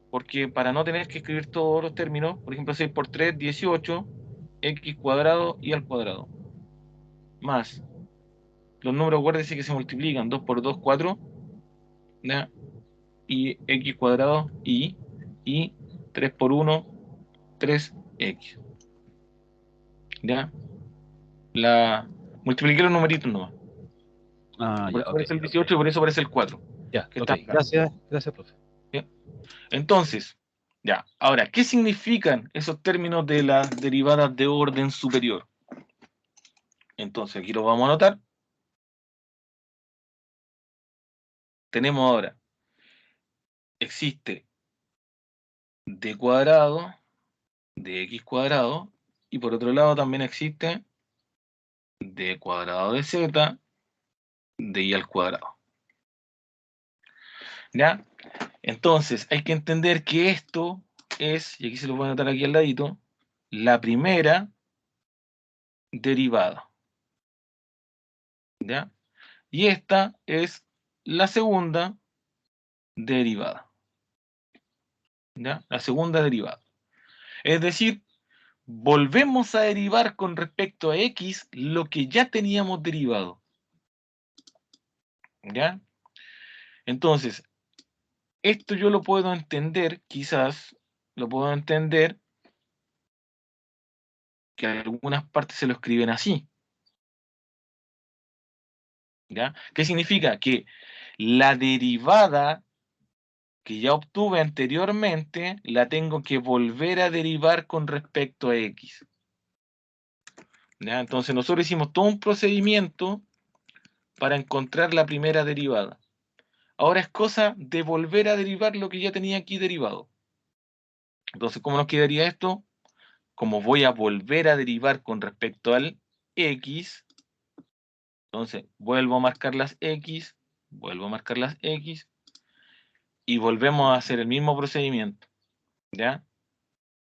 A: Porque para no tener que escribir todos los términos, por ejemplo, 6 por 3, 18, x cuadrado y al cuadrado. Más los números, acuérdense que se multiplican, 2 por 2, 4, ¿ya? Y x cuadrado y 3 por 1, 3x. ¿Ya? Multipliqué los numeritos nomás.
C: Ah,
A: Por
C: ya,
A: eso
C: ok.
A: aparece el 18 y por eso aparece el 4,
C: Ya,
A: que
C: ok.
A: está acá.
C: Gracias, profe.
A: ¿Ya? Entonces, ya, ahora, ¿qué significan esos términos de las derivadas de orden superior? Entonces, aquí lo vamos a anotar. Tenemos ahora, existe d cuadrado de x cuadrado, y por otro lado también existe d cuadrado de z de y al cuadrado. ¿Ya? Entonces, hay que entender que esto es, y aquí se lo voy a anotar aquí al ladito, la primera derivada. ¿Ya? Y esta es la segunda derivada. ¿Ya? La segunda derivada. Es decir, volvemos a derivar con respecto a x lo que ya teníamos derivado. ¿Ya? Entonces, esto yo lo puedo entender, quizás, lo puedo entender que algunas partes se lo escriben así. ¿Ya? ¿Qué significa? Que la derivada que ya obtuve anteriormente la tengo que volver a derivar con respecto a x. ¿Ya? Entonces nosotros hicimos todo un procedimiento para encontrar la primera derivada. Ahora es cosa de volver a derivar lo que ya tenía aquí derivado. Entonces, ¿cómo nos quedaría esto? Como voy a volver a derivar con respecto al x, entonces vuelvo a marcar las x, vuelvo a marcar las x, y volvemos a hacer el mismo procedimiento. ¿Ya?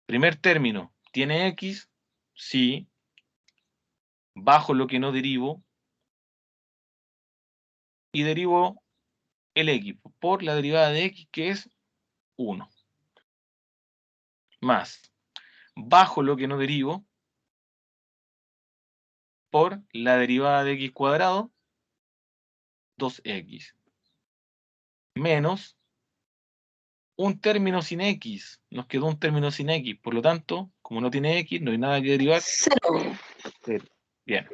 A: Primer término, ¿tiene x? Sí. Bajo lo que no derivo, y derivo el x por la derivada de x, que es 1. Más, bajo lo que no derivo, por la derivada de x cuadrado, 2x. Menos un término sin x. Nos quedó un término sin x. Por lo tanto, como no tiene x, no hay nada que derivar.
B: 0.
A: Bien.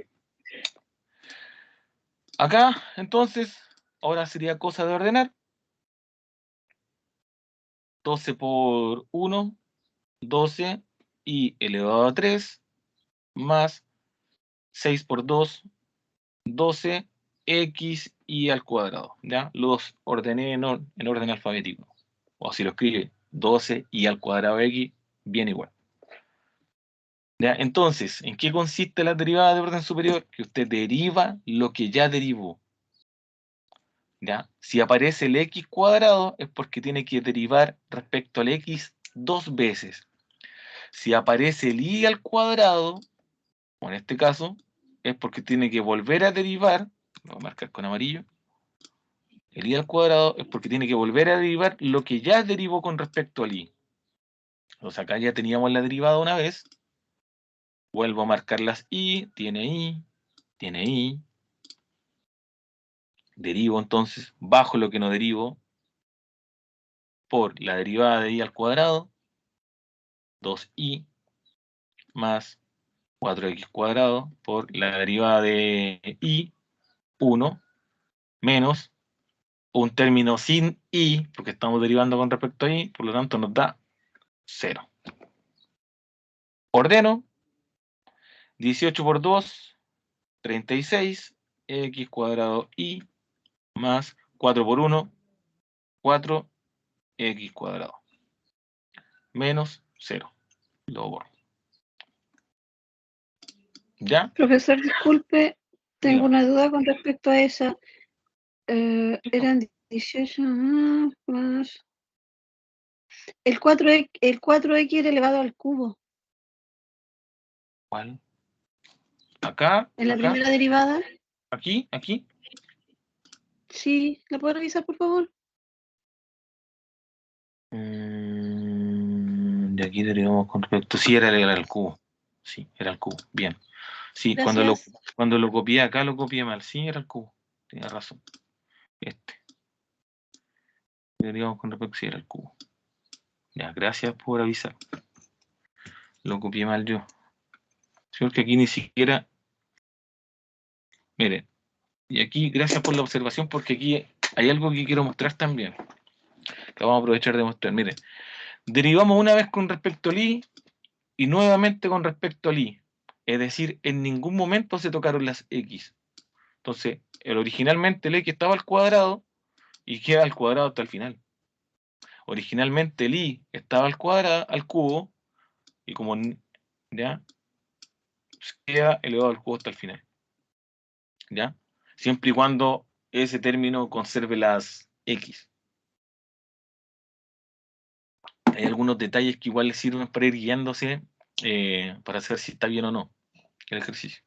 A: Acá, entonces, ahora sería cosa de ordenar. 12 por 1, 12 y elevado a 3, más 6 por 2, 12, x y al cuadrado. ¿Ya? Los ordené en orden alfabético. O si lo escribe 12 y al cuadrado x, bien igual. ¿Ya? Entonces, ¿en qué consiste la derivada de orden superior? Que usted deriva lo que ya derivó. ¿Ya? Si aparece el x cuadrado es porque tiene que derivar respecto al x 2 veces. Si aparece el y al cuadrado, o en este caso, es porque tiene que volver a derivar, lo voy a marcar con amarillo, el y al cuadrado es porque tiene que volver a derivar lo que ya derivó con respecto al y. Entonces acá ya teníamos la derivada una vez, vuelvo a marcar las y, tiene y, derivo entonces, bajo lo que no derivo, por la derivada de y al cuadrado, 2y, más 4x cuadrado, por la derivada de y, 1, menos un término sin y, porque estamos derivando con respecto a y, por lo tanto nos da 0. Ordeno, 18 por 2, 36, x cuadrado y, más 4 por 1, 4x cuadrado, menos 0. Lo borro. ¿Ya?
B: Profesor, disculpe, tengo
A: Dígame.
B: una duda con respecto a esa. Eran 18 más. El 4x elevado al cubo.
A: ¿Cuál? Acá,
B: En la
A: acá,
B: primera derivada.
A: aquí, aquí.
B: Sí, ¿la puedo revisar, por favor?
A: De aquí derivamos con respecto. Sí, era el cubo. Sí, era el cubo. Bien. Sí,
B: Gracias.
A: cuando lo copié acá, lo copié mal. Sí, era el cubo. Tenía razón. Este. Derivamos con respecto, sí, era el cubo. Ya, gracias por avisar. Lo copié mal yo. Sí, porque aquí ni siquiera. Mire, y aquí, gracias por la observación, porque aquí hay algo que quiero mostrar también. Que vamos a aprovechar de mostrar. Mire, derivamos una vez con respecto al i y nuevamente con respecto al i. Es decir, en ningún momento se tocaron las x. Entonces, originalmente el x estaba al cuadrado y queda al cuadrado hasta el final. Originalmente el i estaba al cuadrado, al cubo, y como ya queda elevado al cubo hasta el final. ¿Ya? Siempre y cuando ese término conserve las x. Hay algunos detalles que igual les sirven para ir guiándose para saber si está bien o no el ejercicio.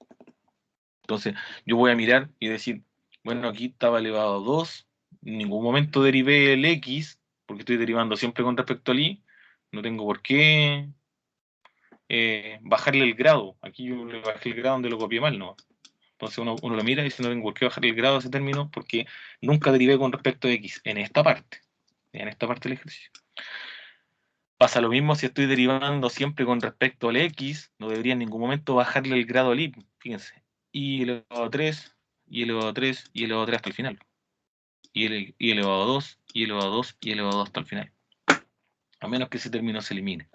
A: Entonces, yo voy a mirar y decir, bueno, aquí estaba elevado a 2, en ningún momento derivé el x, porque estoy derivando siempre con respecto al i, no tengo por qué bajarle el grado. Aquí yo le bajé el grado donde lo copié mal, ¿no? Entonces uno lo mira y dice, no tengo por qué bajarle el grado a ese término porque nunca derivé con respecto a x en esta parte del ejercicio. Pasa lo mismo si estoy derivando siempre con respecto al x, no debería en ningún momento bajarle el grado al i, fíjense. Y elevado a 3, y elevado a 3, y elevado a 3 hasta el final. Y elevado a 2, y elevado a 2, y elevado a 2 hasta el final. A menos que ese término se elimine.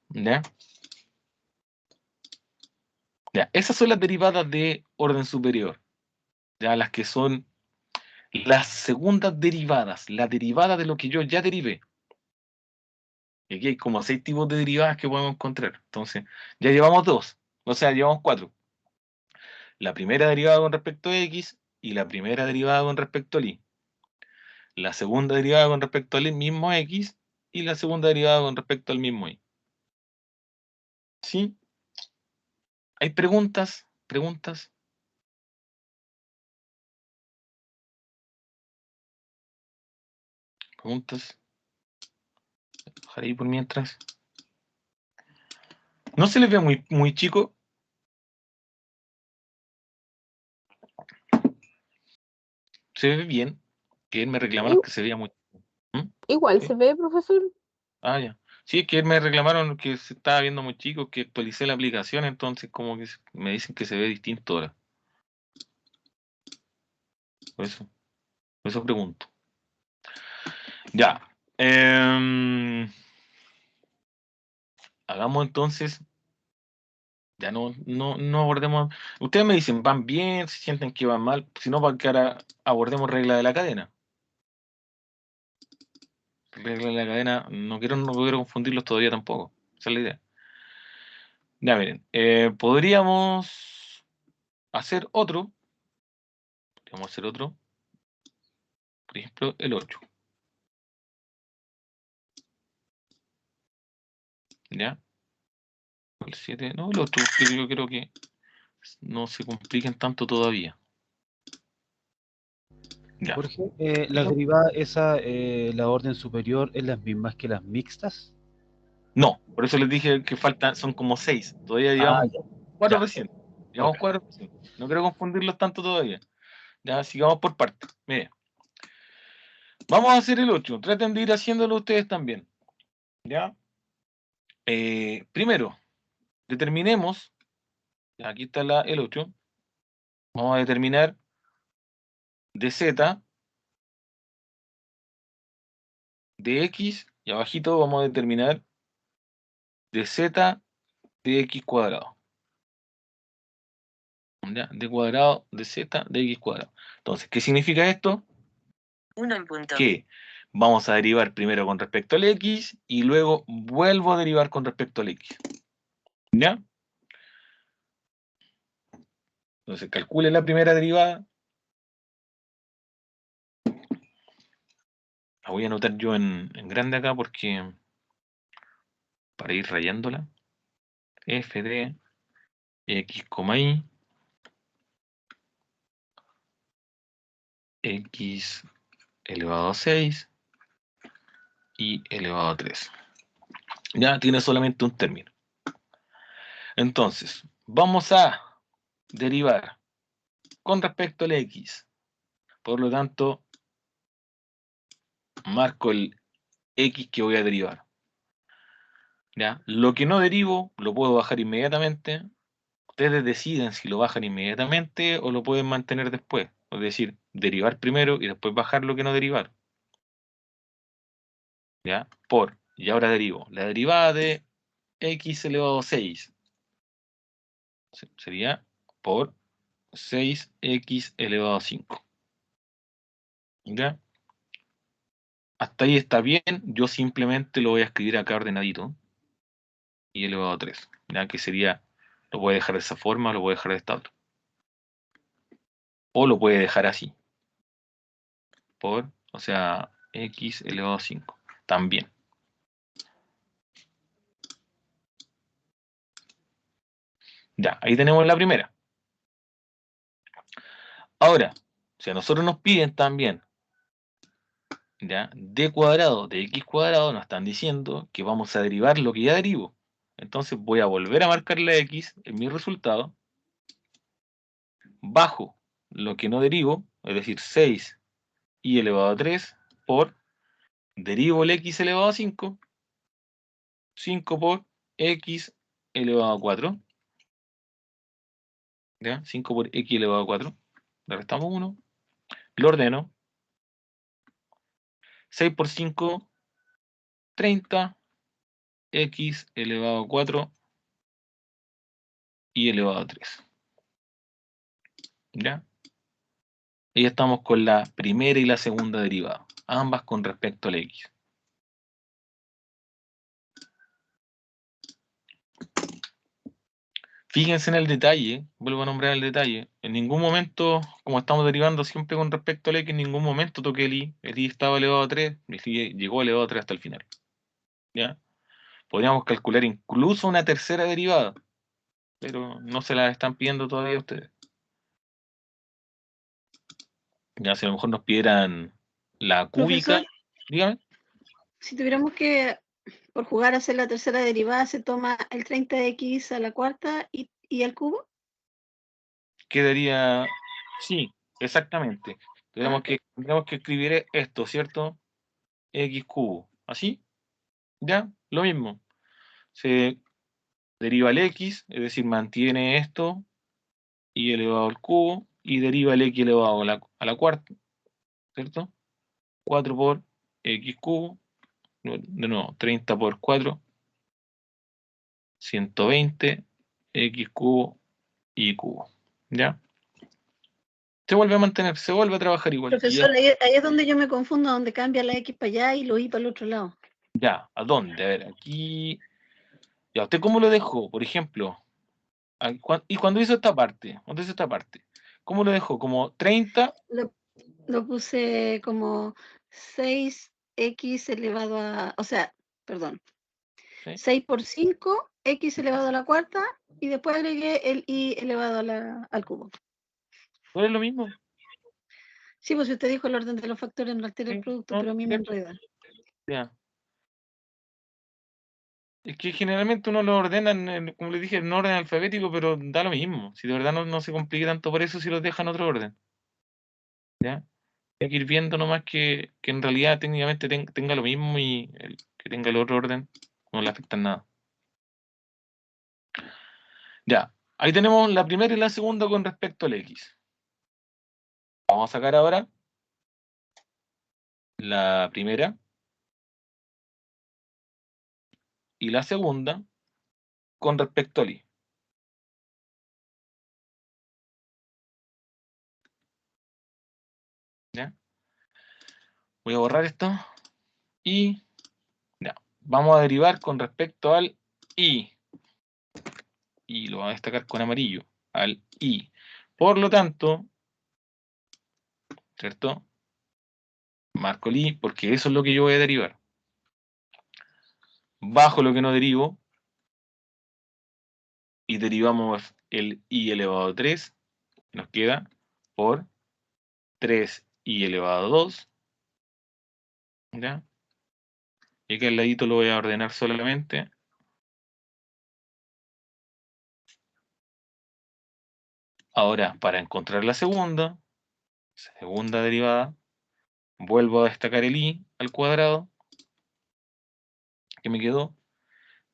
A: ¿Ya? Ya, esas son las derivadas de orden superior. Ya, las que son las segundas derivadas, la derivada de lo que yo ya derivé. Y aquí hay como 6 tipos de derivadas que podemos encontrar. Entonces, ya llevamos 2, o sea, llevamos 4. La primera derivada con respecto a x y la primera derivada con respecto al y. La segunda derivada con respecto al mismo x y la segunda derivada con respecto al mismo y. ¿Sí? ¿Hay preguntas? ¿Preguntas? ¿Preguntas? Dejar ahí por mientras. ¿No se les ve muy, muy chico? ¿Se ve bien? Que él me reclamaron que se veía muy... ¿Mm?
E: Igual
A: ¿Sí?
E: se ve, profesor.
A: Ah, ya. Sí, es que me reclamaron que se estaba viendo muy chico, que actualicé la aplicación, entonces como que me dicen que se ve distinto ahora. Por eso pregunto. Ya. Hagamos entonces, ya no abordemos. Ustedes me dicen, ¿van bien? ¿Se sienten que van mal? Si no, para que ahora abordemos regla de la cadena. Regla de la cadena, no quiero confundirlos todavía tampoco. Esa es la idea. Ya miren, podríamos hacer otro. Podríamos hacer otro. Por ejemplo, el 8. ¿Ya? El 7. No, el 8, porque yo creo que no se compliquen tanto todavía. Ya.
C: Jorge, las derivadas, la orden superior, ¿es las mismas que las mixtas?
A: No, por eso les dije que faltan, son como 6. Todavía
C: Ah,
A: llevamos
C: ya.
A: 4
C: Ya,
A: recién. Llevamos
C: ok.
A: 4 recién. No quiero confundirlos tanto todavía. Ya, sigamos por partes. Mire, vamos a hacer el 8. Traten de ir haciéndolo ustedes también. ¿Ya? Primero, determinemos, aquí está el 8. Vamos a determinar de z, de x, y abajito vamos a determinar de z de x cuadrado. ¿Ya? De cuadrado de z de x cuadrado. Entonces, ¿qué significa esto? 1 en punto. Que vamos a derivar primero con respecto al x y luego vuelvo a derivar con respecto al x. ¿Ya? Entonces, calcule la primera derivada. La voy a anotar yo en grande acá porque para ir rayándola. F de x, y x elevado a 6 y elevado a 3. Ya tiene solamente un término. Entonces, vamos a derivar con respecto al x. Por lo tanto, marco el x que voy a derivar. ¿Ya? Lo que no derivo, lo puedo bajar inmediatamente. Ustedes deciden si lo bajan inmediatamente o lo pueden mantener después. Es decir, derivar primero y después bajar lo que no derivar. ¿Ya? Y ahora derivo. La derivada de x elevado a 6 sería por 6x elevado a 5. ¿Ya? Hasta ahí está bien. Yo simplemente lo voy a escribir acá ordenadito. Y elevado a 3. ¿Ya? Que sería, lo puede dejar de esa forma, lo puede dejar de esta otra. O lo puede dejar así. O sea, x elevado a 5. También. Ya, ahí tenemos la primera. Ahora, si a nosotros nos piden también, ¿ya? D cuadrado de x cuadrado, nos están diciendo que vamos a derivar lo que ya derivo. Entonces voy a volver a marcar la x en mi resultado, bajo lo que no derivo, es decir, 6 y elevado a 3 por, derivo el x elevado a 5, 5 por x elevado a 4, ¿ya? 5 por x elevado a 4, le restamos 1, lo ordeno, 6 por 5, 30, x elevado a 4 y elevado a 3. ¿Ya? Y ya estamos con la primera y la segunda derivada, ambas con respecto al x. Fíjense en el detalle, vuelvo a nombrar el detalle. En ningún momento, como estamos derivando siempre con respecto al x, en ningún momento toqué el y. El y estaba elevado a 3, el y llegó elevado a 3 hasta el final. ¿Ya? Podríamos calcular incluso una tercera derivada, pero no se la están pidiendo todavía ustedes. Ya, si a lo mejor nos pidieran la cúbica,
B: Profesor,
A: dígame.
B: si tuviéramos que, por jugar a hacer la tercera derivada, se toma el 30x a la cuarta y al cubo.
A: Quedaría, sí, exactamente.
B: Ah,
A: Tendríamos que escribir esto, ¿cierto? X cubo, ¿así? ¿Ya? Lo mismo. Se deriva el x, es decir, mantiene esto, y elevado al cubo, y deriva el x elevado a la cuarta, ¿cierto? 4 por x cubo, de nuevo, 30 por 4, 120, x cubo y cubo, ¿ya? Se vuelve a mantener, se vuelve a trabajar igual. Y
B: profesor, ahí es donde yo me confundo, donde cambia la x para allá y lo y para el otro lado.
A: ya, ¿a dónde? A ver, aquí. Ya, ¿usted cómo lo dejó? Por ejemplo, y cuando hizo esta parte, ¿cómo lo dejó? ¿Como 30?
B: Lo puse como 6x elevado a, o sea, perdón,
A: ¿Sí?
B: 6 por 5, x elevado a la cuarta, y después agregué el y elevado al cubo.
A: ¿No es lo mismo?
B: Sí, pues si usted dijo el orden de los factores no altera el
A: Sí,
B: producto,
A: no,
B: pero a mí me
A: ¿cierto?
B: enreda.
A: Ya. Es que generalmente uno lo ordena, como les dije, en orden alfabético, pero da lo mismo. Si de verdad no se complique tanto por eso, si los deja en otro orden. ¿Ya? Hay que ir viendo nomás que en realidad técnicamente tenga lo mismo y el que tenga el otro orden no le afecta en nada. Ya, ahí tenemos la primera y la segunda con respecto al x. Vamos a sacar ahora la primera y la segunda con respecto al y. ¿Ya? Voy a borrar esto y ya, vamos a derivar con respecto al y. Y lo voy a destacar con amarillo, al y. Por lo tanto, ¿cierto? Marco el I, porque eso es lo que yo voy a derivar. Bajo lo que no derivo, y derivamos el I elevado a 3, nos queda por 3I elevado a 2, ¿ya? Y aquí al ladito lo voy a ordenar solamente. Ahora, para encontrar la segunda derivada, vuelvo a destacar el I al cuadrado, que me quedó,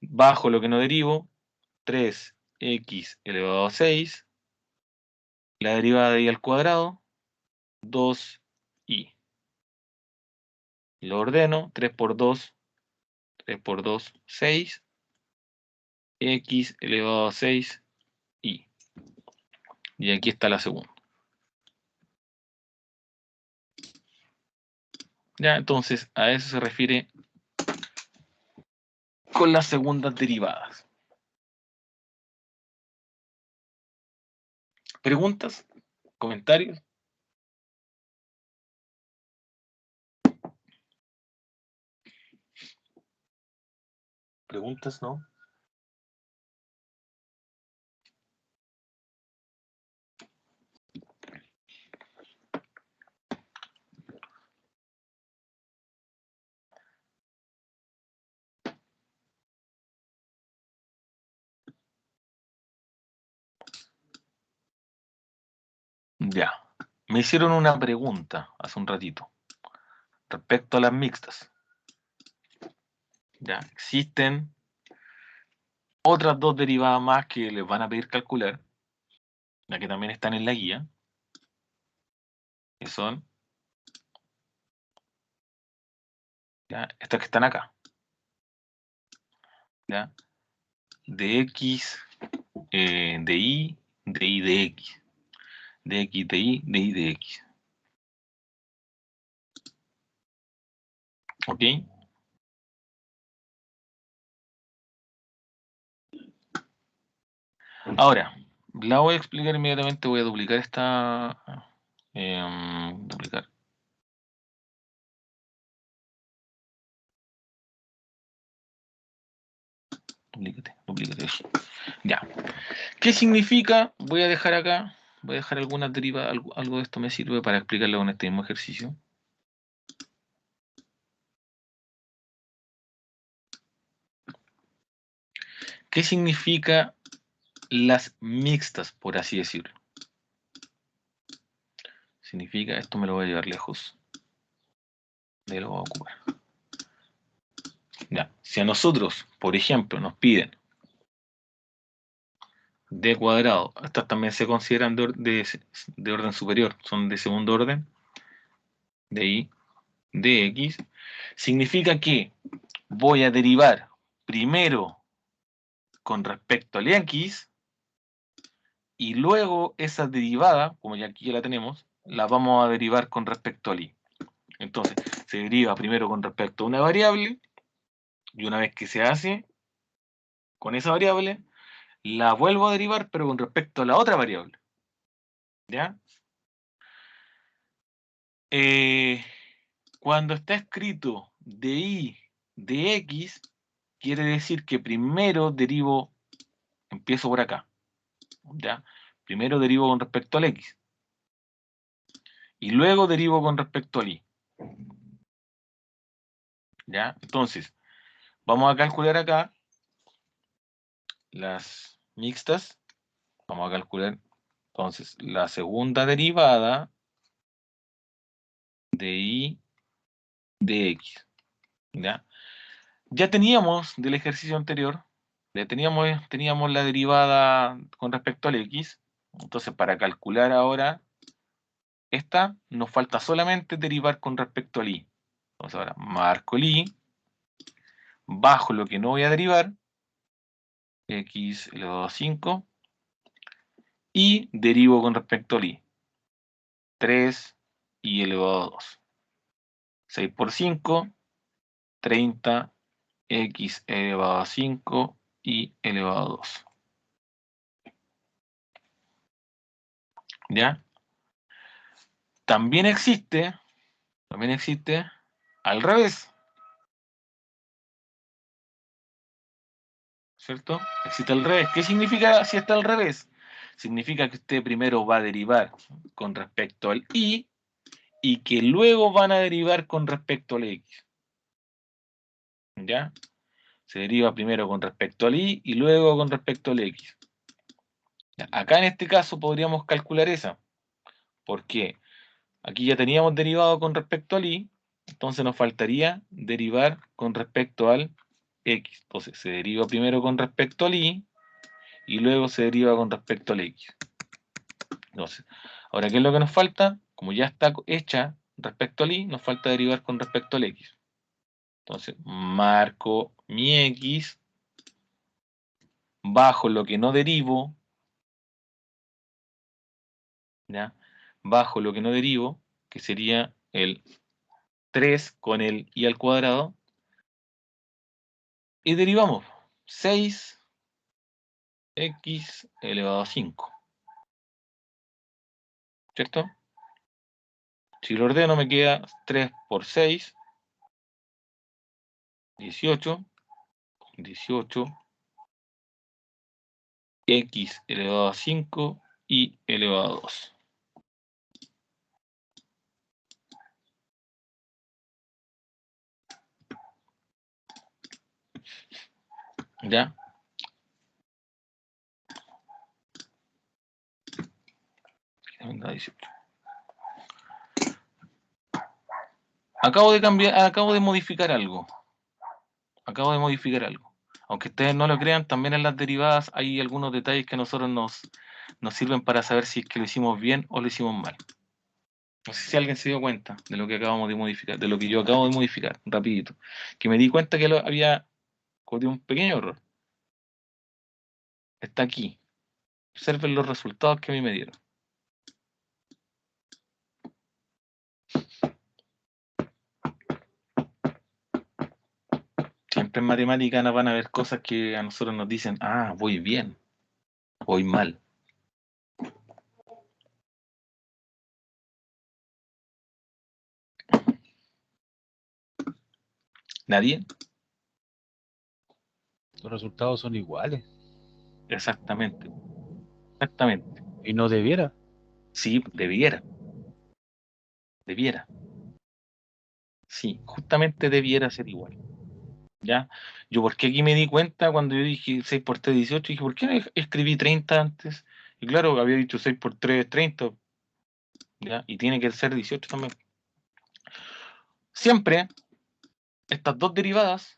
A: bajo lo que no derivo, 3x elevado a 6, la derivada de I al cuadrado, 2i. Lo ordeno, 3 por 2, 6, x elevado a 6i. Y aquí está la segunda. Ya, entonces a eso se refiere con las segundas derivadas. ¿Preguntas? ¿Comentarios? ¿Preguntas, no? Ya. Me hicieron una pregunta hace un ratito respecto a las mixtas. Ya. Existen otras dos derivadas más que les van a pedir calcular, ya que también están en la guía, que son ya, estas que están acá. ¿Ya? De x, de y, de x. De x, de y, de x. ¿Ok? Ahora, la voy a explicar inmediatamente. Voy a duplicar esta. Duplicar. Duplícate. Ya. ¿Qué significa? Voy a dejar acá. Voy a dejar algunas derivadas. Algo de esto me sirve para explicarlo con este mismo ejercicio. ¿Qué significa las mixtas, por así decirlo? Significa, esto me lo voy a llevar lejos. Me lo voy a ocupar. Ya. Si a nosotros, por ejemplo, nos piden d cuadrado, estas también se consideran de orden superior, son de segundo orden, de y, de x, significa que voy a derivar primero con respecto al x, y luego esa derivada, como ya aquí ya la tenemos, la vamos a derivar con respecto al y. Entonces, se deriva primero con respecto a una variable, y una vez que se hace con esa variable, la vuelvo a derivar, pero con respecto a la otra variable. ¿Ya? Cuando está escrito de y de x, quiere decir que primero derivo, empiezo por acá. ¿Ya? Primero derivo con respecto al x. Y luego derivo con respecto al y. ¿Ya? Entonces, vamos a calcular acá las mixtas. Vamos a calcular, entonces, la segunda derivada de y de x. ¿Ya? Ya teníamos del ejercicio anterior, ya teníamos la derivada con respecto al x. Entonces, para calcular ahora esta, nos falta solamente derivar con respecto al y. Entonces ahora marco el y, bajo lo que no voy a derivar, x elevado a 5, y derivo con respecto al y. 3 y elevado a 2. 6 por 5, 30, x elevado a 5 y elevado a 2. ¿Ya? También existe al revés. ¿Cierto? Existe al revés. ¿Qué significa si está al revés? Significa que usted primero va a derivar con respecto al y que luego van a derivar con respecto al x. ¿Ya? Se deriva primero con respecto al y luego con respecto al x. ¿Ya? Acá en este caso podríamos calcular esa. ¿Por qué? Aquí ya teníamos derivado con respecto al y, entonces nos faltaría derivar con respecto al x. Entonces se deriva primero con respecto al y luego se deriva con respecto al x. Entonces, ahora, ¿qué es lo que nos falta? Como ya está hecha respecto al y, nos falta derivar con respecto al x. Entonces, marco mi x bajo lo que no derivo, ¿ya? Bajo lo que no derivo, que sería el 3 con el y al cuadrado, y derivamos 6x elevado a 5, ¿cierto? Si lo ordeno me queda 3 por 6, 18, 18, x elevado a 5 y elevado a 2. ¿Ya? Acabo de modificar algo. Aunque ustedes no lo crean, también en las derivadas hay algunos detalles que a nosotros nos sirven para saber si es que lo hicimos bien o lo hicimos mal. No sé si alguien se dio cuenta de lo que acabamos de modificar, de lo que yo acabo de modificar, rapidito. Que me di cuenta que había cometido un pequeño error. Está aquí. Observen los resultados que a mí me dieron. Siempre en matemática van a ver cosas que a nosotros nos dicen, ah, voy bien, voy mal. ¿Nadie?
C: Los resultados son iguales.
A: Exactamente.
C: Y no debiera.
A: Sí, debiera. Sí, justamente debiera ser igual. ¿Ya? Yo, porque aquí me di cuenta cuando yo dije 6 por 3, 18, dije, ¿por qué no escribí 30 antes? Y claro, había dicho 6 por 3, 30, ¿ya? Y tiene que ser 18 también. Siempre, estas dos derivadas,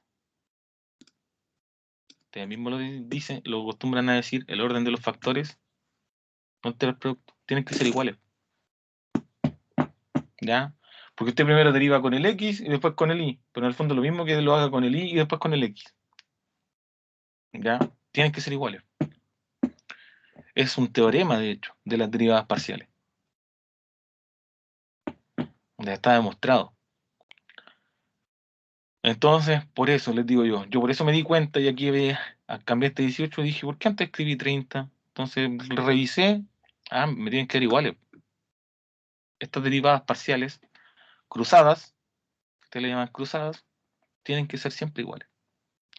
A: ustedes mismos lo dicen, lo acostumbran a decir, el orden de los factores, tienen que ser iguales. ¿Ya? Porque usted primero deriva con el x y después con el y, pero en el fondo lo mismo que lo haga con el y después con el x. ¿Ya? Tienen que ser iguales. Es un teorema, de hecho, de las derivadas parciales. Ya está demostrado. Entonces, por eso les digo yo por eso me di cuenta y aquí cambié este 18 y dije, ¿por qué antes escribí 30? Entonces revisé, me tienen que dar iguales. Estas derivadas parciales cruzadas, ustedes le llaman cruzadas, tienen que ser siempre iguales.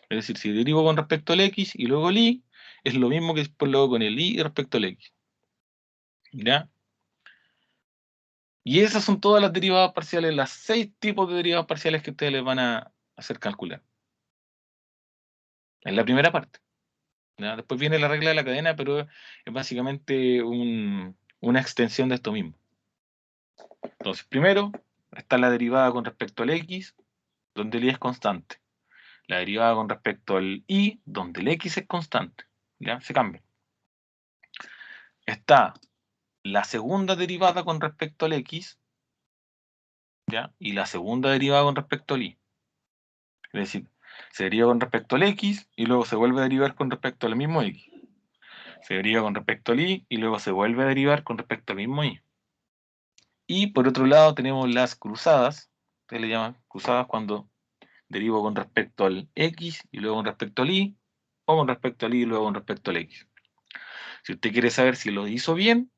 A: Es decir, si derivo con respecto al x y luego el y, es lo mismo que después luego con el y respecto al x. ¿Ya? Y esas son todas las derivadas parciales, las 6 tipos de derivadas parciales que ustedes les van a hacer calcular. En la primera parte. ¿Ya? Después viene la regla de la cadena, pero es básicamente una extensión de esto mismo. Entonces, primero está la derivada con respecto al x, donde el y es constante. La derivada con respecto al y, donde el x es constante. ¿Ya? Se cambia. Está la segunda derivada con respecto al x, ¿ya? Y la segunda derivada con respecto al y. Es decir, se deriva con respecto al x y luego se vuelve a derivar con respecto al mismo x. Se deriva con respecto al y luego se vuelve a derivar con respecto al mismo y. Y por otro lado tenemos las cruzadas. Ustedes le llaman cruzadas cuando derivo con respecto al x y luego con respecto al y, o con respecto al y y luego con respecto al x. Si usted quiere saber si lo hizo bien,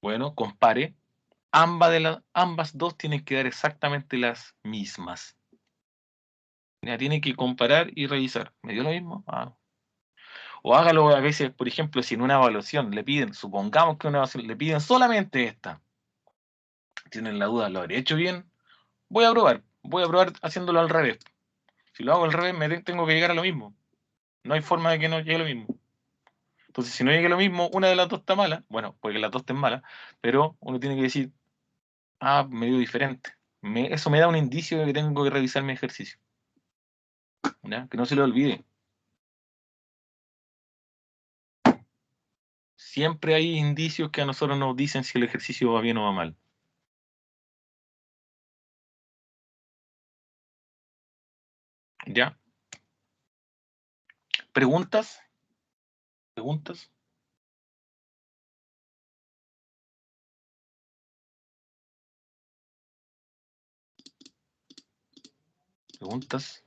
A: Bueno, compare. Ambas dos tienen que dar exactamente las mismas. Ya tiene que comparar y revisar. ¿Me dio lo mismo? Ah. O hágalo a veces, por ejemplo, si en una evaluación le piden, supongamos que una evaluación le piden solamente esta. Tienen la duda, ¿lo habré hecho bien? Voy a probar haciéndolo al revés. Si lo hago al revés, tengo que llegar a lo mismo. No hay forma de que no llegue a lo mismo. Entonces, si no llegue a lo mismo, una de las dos está mala. Bueno, puede que las dos estén malas, pero uno tiene que decir, ah, me dio diferente. Eso me da un indicio de que tengo que revisar mi ejercicio. ¿Ya? Que no se lo olvide. Siempre hay indicios que a nosotros nos dicen si el ejercicio va bien o va mal. ¿Ya? ¿Preguntas? ¿Preguntas? ¿Preguntas?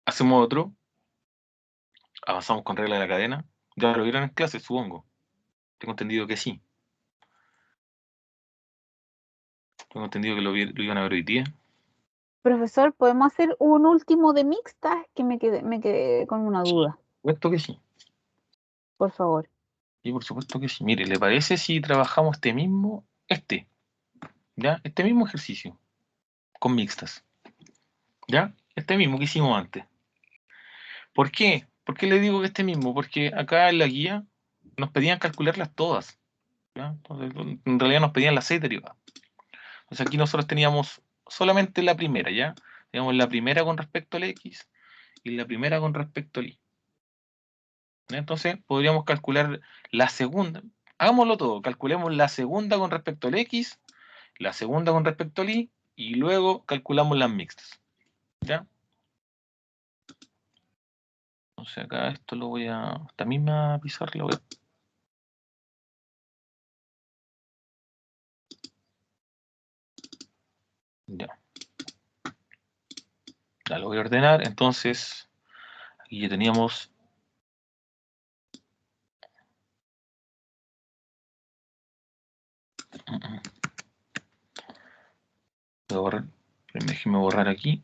A: ¿Hacemos otro? ¿Avanzamos con regla de la cadena? Ya lo vieron en clase, supongo. Tengo entendido que sí. Tengo entendido que lo iban a ver hoy día.
E: Profesor, ¿podemos hacer un último de mixtas? Que me quedé con una duda,
A: Por supuesto que sí.
E: por favor.
A: Y por supuesto que sí. Mire, ¿le parece si trabajamos ¿ya? Este mismo ejercicio con mixtas? ¿Ya? Este mismo que hicimos antes. ¿Por qué? ¿Por qué le digo que este mismo? Porque acá en la guía nos pedían calcularlas todas. ¿Ya? Entonces, en realidad nos pedían las 6 derivadas. Entonces aquí nosotros teníamos solamente la primera, ¿ya? Teníamos la primera con respecto al X y la primera con respecto al Y. ¿Ya? Entonces podríamos calcular la segunda. Hagámoslo todo. Calculemos la segunda con respecto al X, la segunda con respecto al Y, y luego calculamos las mixtas. ¿Ya? Entonces acá esto lo voy a... Esta misma pizarra lo voy a... Ya. Ya lo voy a ordenar. Entonces, aquí ya teníamos... Voy a borrar. Déjenme borrar aquí.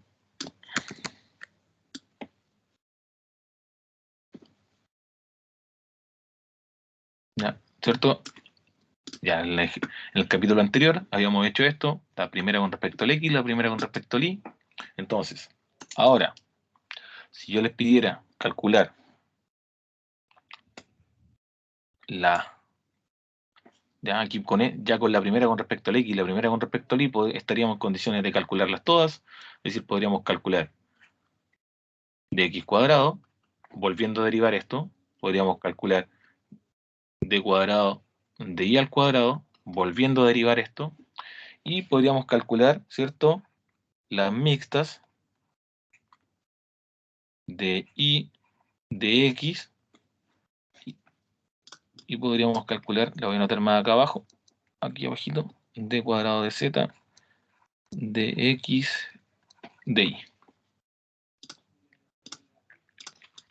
A: Ya, ¿cierto? Ya en el capítulo anterior habíamos hecho esto, la primera con respecto al X, la primera con respecto al Y. Entonces, ahora, si yo les pidiera calcular ya aquí ya con la primera con respecto al X y la primera con respecto al Y, estaríamos en condiciones de calcularlas todas, es decir, podríamos calcular de X cuadrado, volviendo a derivar esto, podríamos calcular d cuadrado de Y al cuadrado, volviendo a derivar esto, y podríamos calcular, ¿cierto?, las mixtas de Y de X, y podríamos calcular, la voy a anotar más acá abajo, aquí abajito, d cuadrado de Z de X de Y.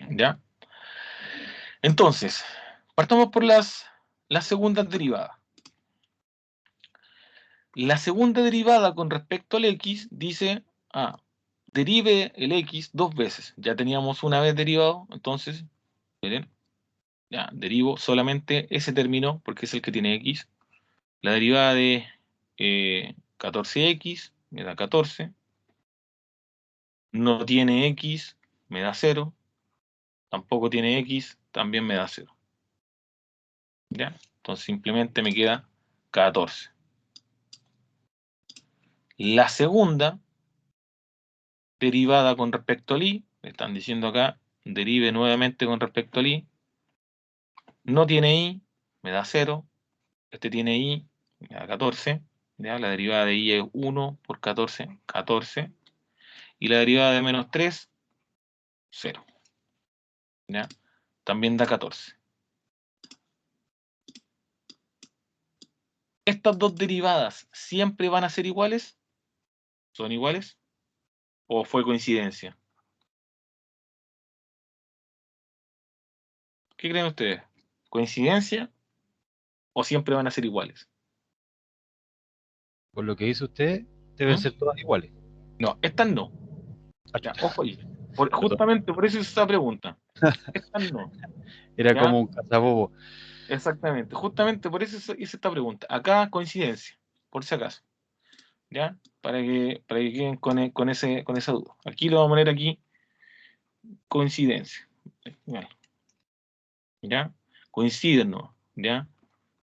A: ¿Ya? Entonces, partamos por las segundas derivadas. La segunda derivada con respecto al X dice, derive el X 2 veces. Ya teníamos una vez derivado, entonces, miren, ya, derivo solamente ese término, porque es el que tiene X. La derivada de 14x me da 14. No tiene X, me da 0. Tampoco tiene X, también me da 0. ¿Ya? Entonces simplemente me queda 14. La segunda derivada con respecto al Y, me están diciendo acá, derive nuevamente con respecto al Y. No tiene Y, me da 0. Este tiene Y, me da 14. ¿Ya? La derivada de Y es 1 por 14, 14. Y la derivada de menos 3, 0. ¿Ya? También da 14. ¿Estas dos derivadas siempre van a ser iguales? ¿Son iguales? ¿O fue coincidencia? ¿Qué creen ustedes? ¿Coincidencia o siempre van a ser iguales?
C: Por lo que dice usted, deben
A: ¿Mm?
C: ser todas iguales.
A: No, estas no.
C: Ah,
A: Ya,
C: chuta.
A: ojo ahí.
C: Perdón.
A: Justamente por eso es esa pregunta. Estas no.
C: Era
A: ¿Ya?
C: como un cazabobo.
A: Exactamente. Justamente por eso hice esta pregunta. Acá coincidencia, por si acaso. ¿Ya? Para que queden con esa duda. Aquí lo vamos a poner aquí coincidencia. Bueno, ¿ya? Coinciden, ¿no? ¿Ya?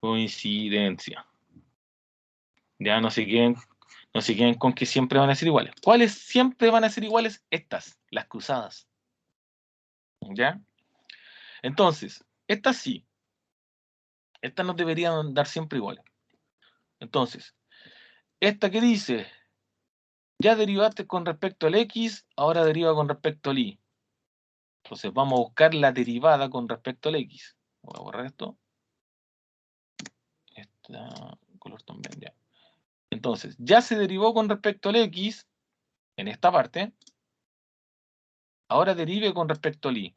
A: Coincidencia. Ya no se queden con que siempre van a ser iguales. ¿Cuáles siempre van a ser iguales? Estas, las cruzadas. ¿Ya? Entonces, estas sí. Estas no deberían dar siempre iguales. Entonces, esta que dice, ya derivaste con respecto al X, ahora deriva con respecto al Y. Entonces vamos a buscar la derivada con respecto al X. Voy a borrar esto. Esta color también, ya. Entonces, ya se derivó con respecto al X, en esta parte. Ahora derive con respecto al Y.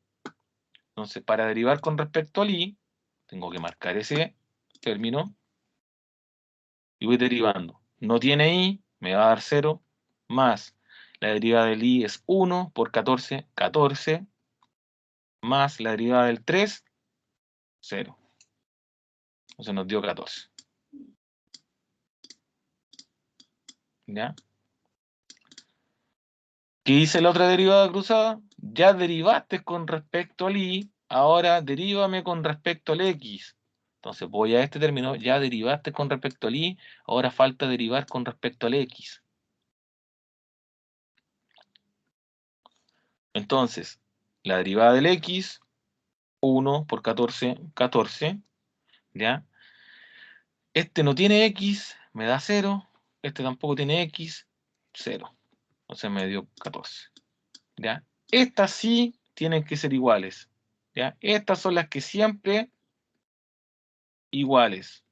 A: Entonces, para derivar con respecto al Y, tengo que marcar ese término. Y voy derivando. No tiene Y, me va a dar 0, más la derivada del Y es 1 por 14, 14, más la derivada del 3, 0. Entonces nos dio 14. ¿Ya? ¿Qué dice la otra derivada cruzada? Ya derivaste con respecto al Y, ahora derívame con respecto al X. Entonces voy a este término, ya derivaste con respecto al Y, ahora falta derivar con respecto al X. Entonces, la derivada del X, 1 por 14, 14, ¿ya? Este no tiene X, me da 0. Este tampoco tiene X, 0. Entonces me dio 14. ¿Ya? Estas sí tienen que ser iguales. ¿Ya? Estas son las que siempre iguales.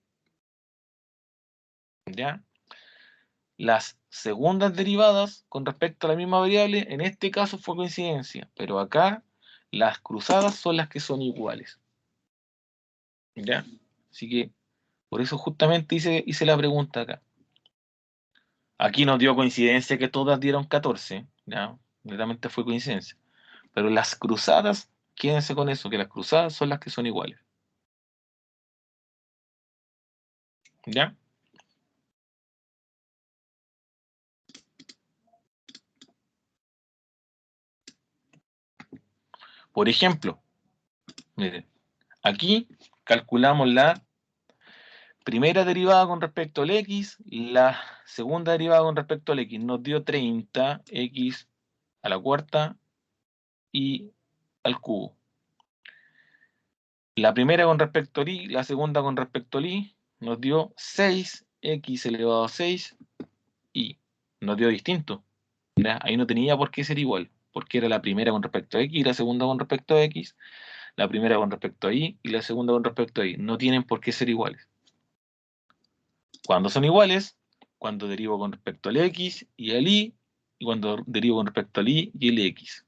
A: ¿Ya? Las segundas derivadas con respecto a la misma variable, en este caso fue coincidencia, pero acá las cruzadas son las que son iguales. ¿Ya? Así que por eso justamente hice la pregunta acá. Aquí nos dio coincidencia que todas dieron 14, ¿ya? Netamente fue coincidencia. Pero las cruzadas, quédense con eso, que las cruzadas son las que son iguales. ¿Ya? Por ejemplo, miren, aquí calculamos la primera derivada con respecto al X, la segunda derivada con respecto al X. Nos dio 30, X a la cuarta y al cubo. La primera con respecto al Y, la segunda con respecto al Y, nos dio 6, X elevado a 6, y nos dio distinto. ¿Ya? Ahí no tenía por qué ser igual, porque era la primera con respecto a X y la segunda con respecto a X, la primera con respecto a Y y la segunda con respecto a Y. No tienen por qué ser iguales. Cuando son iguales, cuando derivo con respecto al X y al Y, y cuando derivo con respecto al Y y el X.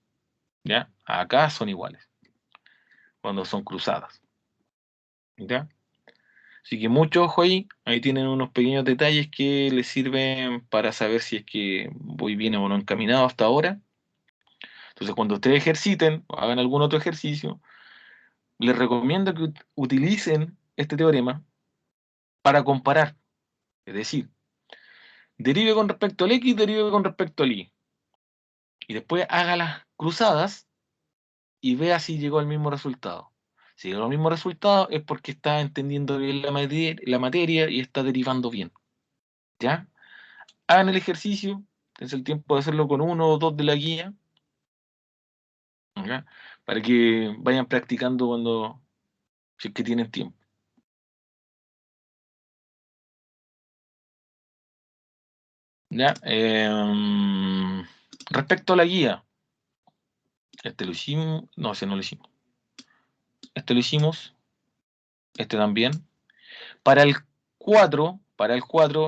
A: ¿Ya? Acá son iguales, cuando son cruzadas. ¿Ya? Así que mucho ojo ahí, ahí tienen unos pequeños detalles que les sirven para saber si es que voy bien o no encaminado hasta ahora. Entonces, cuando ustedes ejerciten o hagan algún otro ejercicio, les recomiendo que utilicen este teorema para comparar. Es decir, derive con respecto al X, derive con respecto al Y. Y después haga las cruzadas y vea si llegó al mismo resultado. Si llegó al mismo resultado es porque está entendiendo bien la materia y está derivando bien. ¿Ya? Hagan el ejercicio, dense el tiempo de hacerlo con uno o dos de la guía, ¿ya? Para que vayan practicando si es que tienen tiempo. ¿Ya? Respecto a la guía, este lo hicimos, no, ese no lo hicimos. Este lo hicimos, este también. Para el 4,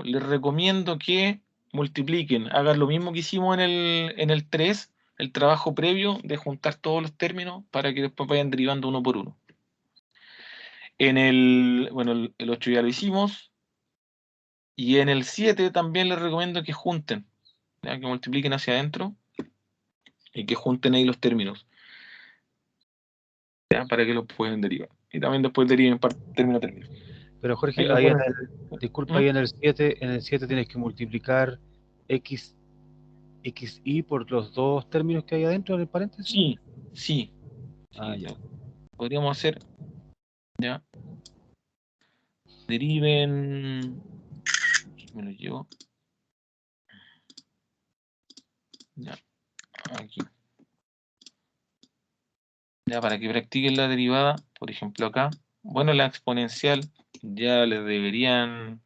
A: les recomiendo que multipliquen, hagan lo mismo que hicimos en el 3, el trabajo previo de juntar todos los términos para que después vayan derivando uno por uno. En el, bueno, el 8 ya lo hicimos. Y en el 7 también les recomiendo que junten, ¿ya? Que multipliquen hacia adentro y que junten ahí los términos, ¿ya? Para que los puedan derivar. Y también después deriven término.
C: Pero Jorge,
A: Ahí lo
C: ahí en
A: pueden.
C: disculpa, ahí en el 7 tienes que multiplicar xy por los dos términos que hay adentro del paréntesis.
A: Sí, sí.
C: Ah,
A: Sí,
C: ya.
A: podríamos hacer, ¿ya? Deriven. Me lo llevo. Ya, aquí. Ya, para que practiquen la derivada, por ejemplo acá. Bueno, la exponencial ya les deberían.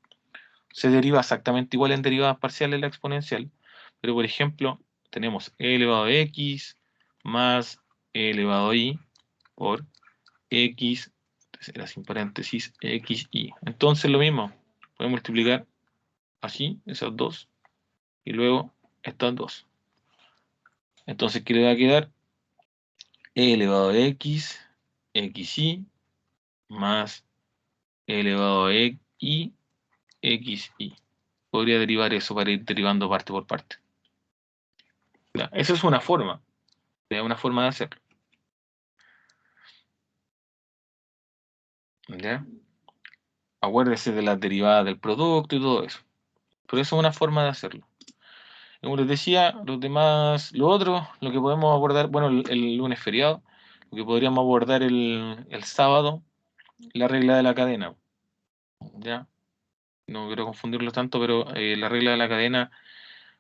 A: Se deriva exactamente igual en derivadas parciales la exponencial. Pero, por ejemplo, tenemos e elevado a x más e elevado a y por x, era sin paréntesis, xy. Entonces lo mismo, podemos multiplicar así, esas dos, y luego estas dos. Entonces, ¿qué le va a quedar? E elevado a x, xy, más e elevado a y, xy. Podría derivar eso para ir derivando parte por parte. ¿Ya? Esa es una forma de hacerlo. ¿Ya? Acuérdese de las derivadas del producto y todo eso. Pero eso es una forma de hacerlo. Como les decía, los demás, lo otro, lo que podemos abordar, bueno, el lunes feriado, lo que podríamos abordar el sábado, la regla de la cadena. ¿Ya? No quiero confundirlo tanto, pero la regla de la cadena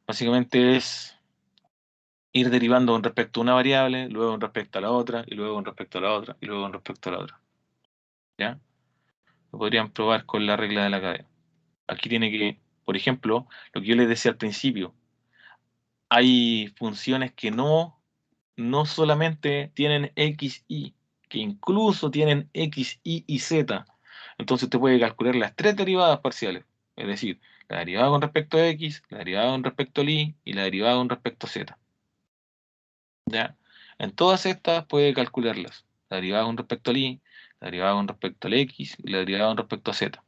A: básicamente es ir derivando con respecto a una variable, luego con respecto a la otra, y luego con respecto a la otra, y luego con respecto a la otra. ¿Ya? Lo podrían probar con la regla de la cadena. Aquí tiene que, por ejemplo, lo que yo les decía al principio, hay funciones que no solamente tienen x, y, que incluso tienen x, y z. Entonces usted puede calcular las tres derivadas parciales, es decir, la derivada con respecto a x, la derivada con respecto al y la derivada con respecto a z. ¿Ya? En todas estas puede calcularlas, la derivada con respecto al y, la derivada con respecto al x y la derivada con respecto a z.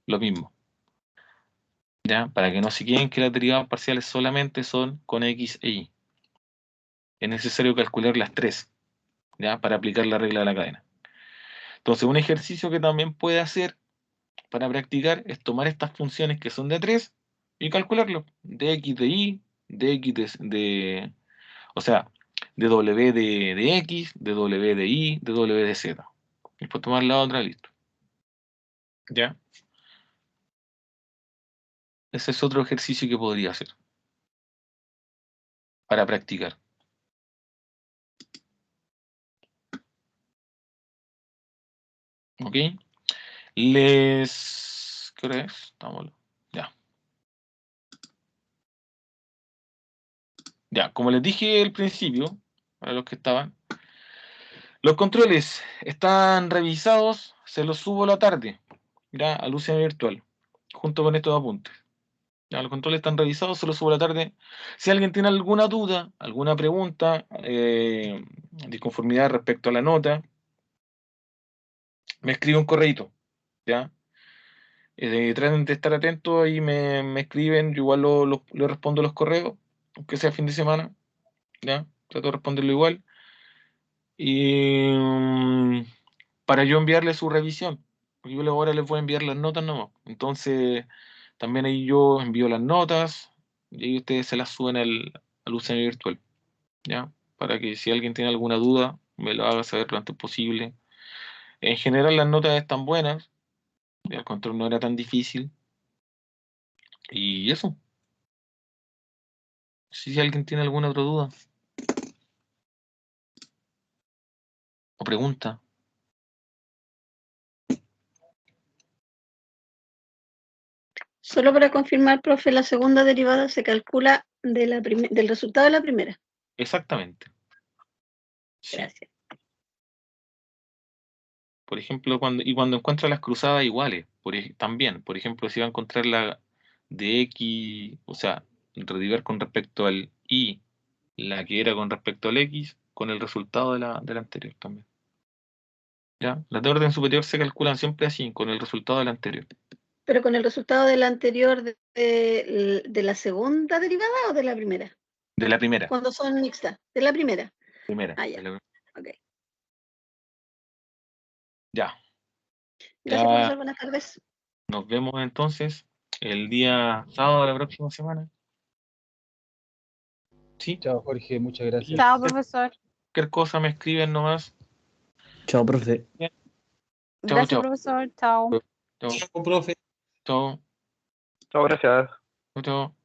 A: Lo mismo. ¿Ya? Para que no se queden que las derivadas parciales solamente son con x e y. Es necesario calcular las tres, ¿ya? Para aplicar la regla de la cadena. Entonces, un ejercicio que también puede hacer para practicar es tomar estas funciones que son de 3 y calcularlo. De x de y, de x o sea, de w de x, de w de y, de w de z. Y después tomar la otra, listo. ¿Ya? Ese es otro ejercicio que podría hacer para practicar. ¿Ok? ¿Qué hora es? Estamos. Ya. Ya, como les dije al principio, para los que estaban, los controles están revisados, se los subo a la tarde, ya, a Luciana Virtual, junto con estos apuntes. Ya, los controles están revisados, se los subo a la tarde. Si alguien tiene alguna duda, alguna pregunta, disconformidad respecto a la nota, me escribe un correíto, ¿ya? Traten de estar atentos y me escriben, yo igual le respondo los correos, aunque sea fin de semana, ¿ya? Trato de responderlo igual. Y para yo enviarle su revisión, porque yo ahora les voy a enviar las notas nomás. Entonces, también ahí yo envío las notas y ahí ustedes se las suben al UCM virtual, ¿ya? Para que si alguien tiene alguna duda, me lo haga saber lo antes posible. En general, las notas están buenas, ya el control no era tan difícil. Y eso, si alguien tiene alguna otra duda o pregunta.
B: Solo para confirmar, profe, la segunda derivada se calcula del resultado de la primera.
A: Exactamente. Sí.
B: Gracias.
A: Por ejemplo, cuando encuentra las cruzadas iguales, también, por ejemplo, si va a encontrar la de X, o sea, derivar con respecto al Y, la que era con respecto al X, con el resultado de la anterior también. ¿Ya? Las de orden superior se calculan siempre así, con el resultado del anterior.
B: Pero con el resultado del anterior de la segunda derivada o de la primera.
A: De la primera.
B: Cuando son mixtas. De la primera.
A: Primera.
B: Ah, ya.
A: de la-
B: Ok.
A: Ya.
B: Gracias,
A: Ya
B: profesor. Buenas tardes.
A: nos vemos entonces el día sábado de la próxima semana. ¿Sí?
C: Chao, Jorge, muchas gracias.
E: Chao, profesor.
A: Cualquier cosa me escriben nomás.
D: Chao, profe.
A: Chao,
E: Gracias,
A: chao.
E: profesor. Chao.
A: Chao,
F: Chao, profe.
A: chao,
G: Chao, gracias.
A: chao, chao.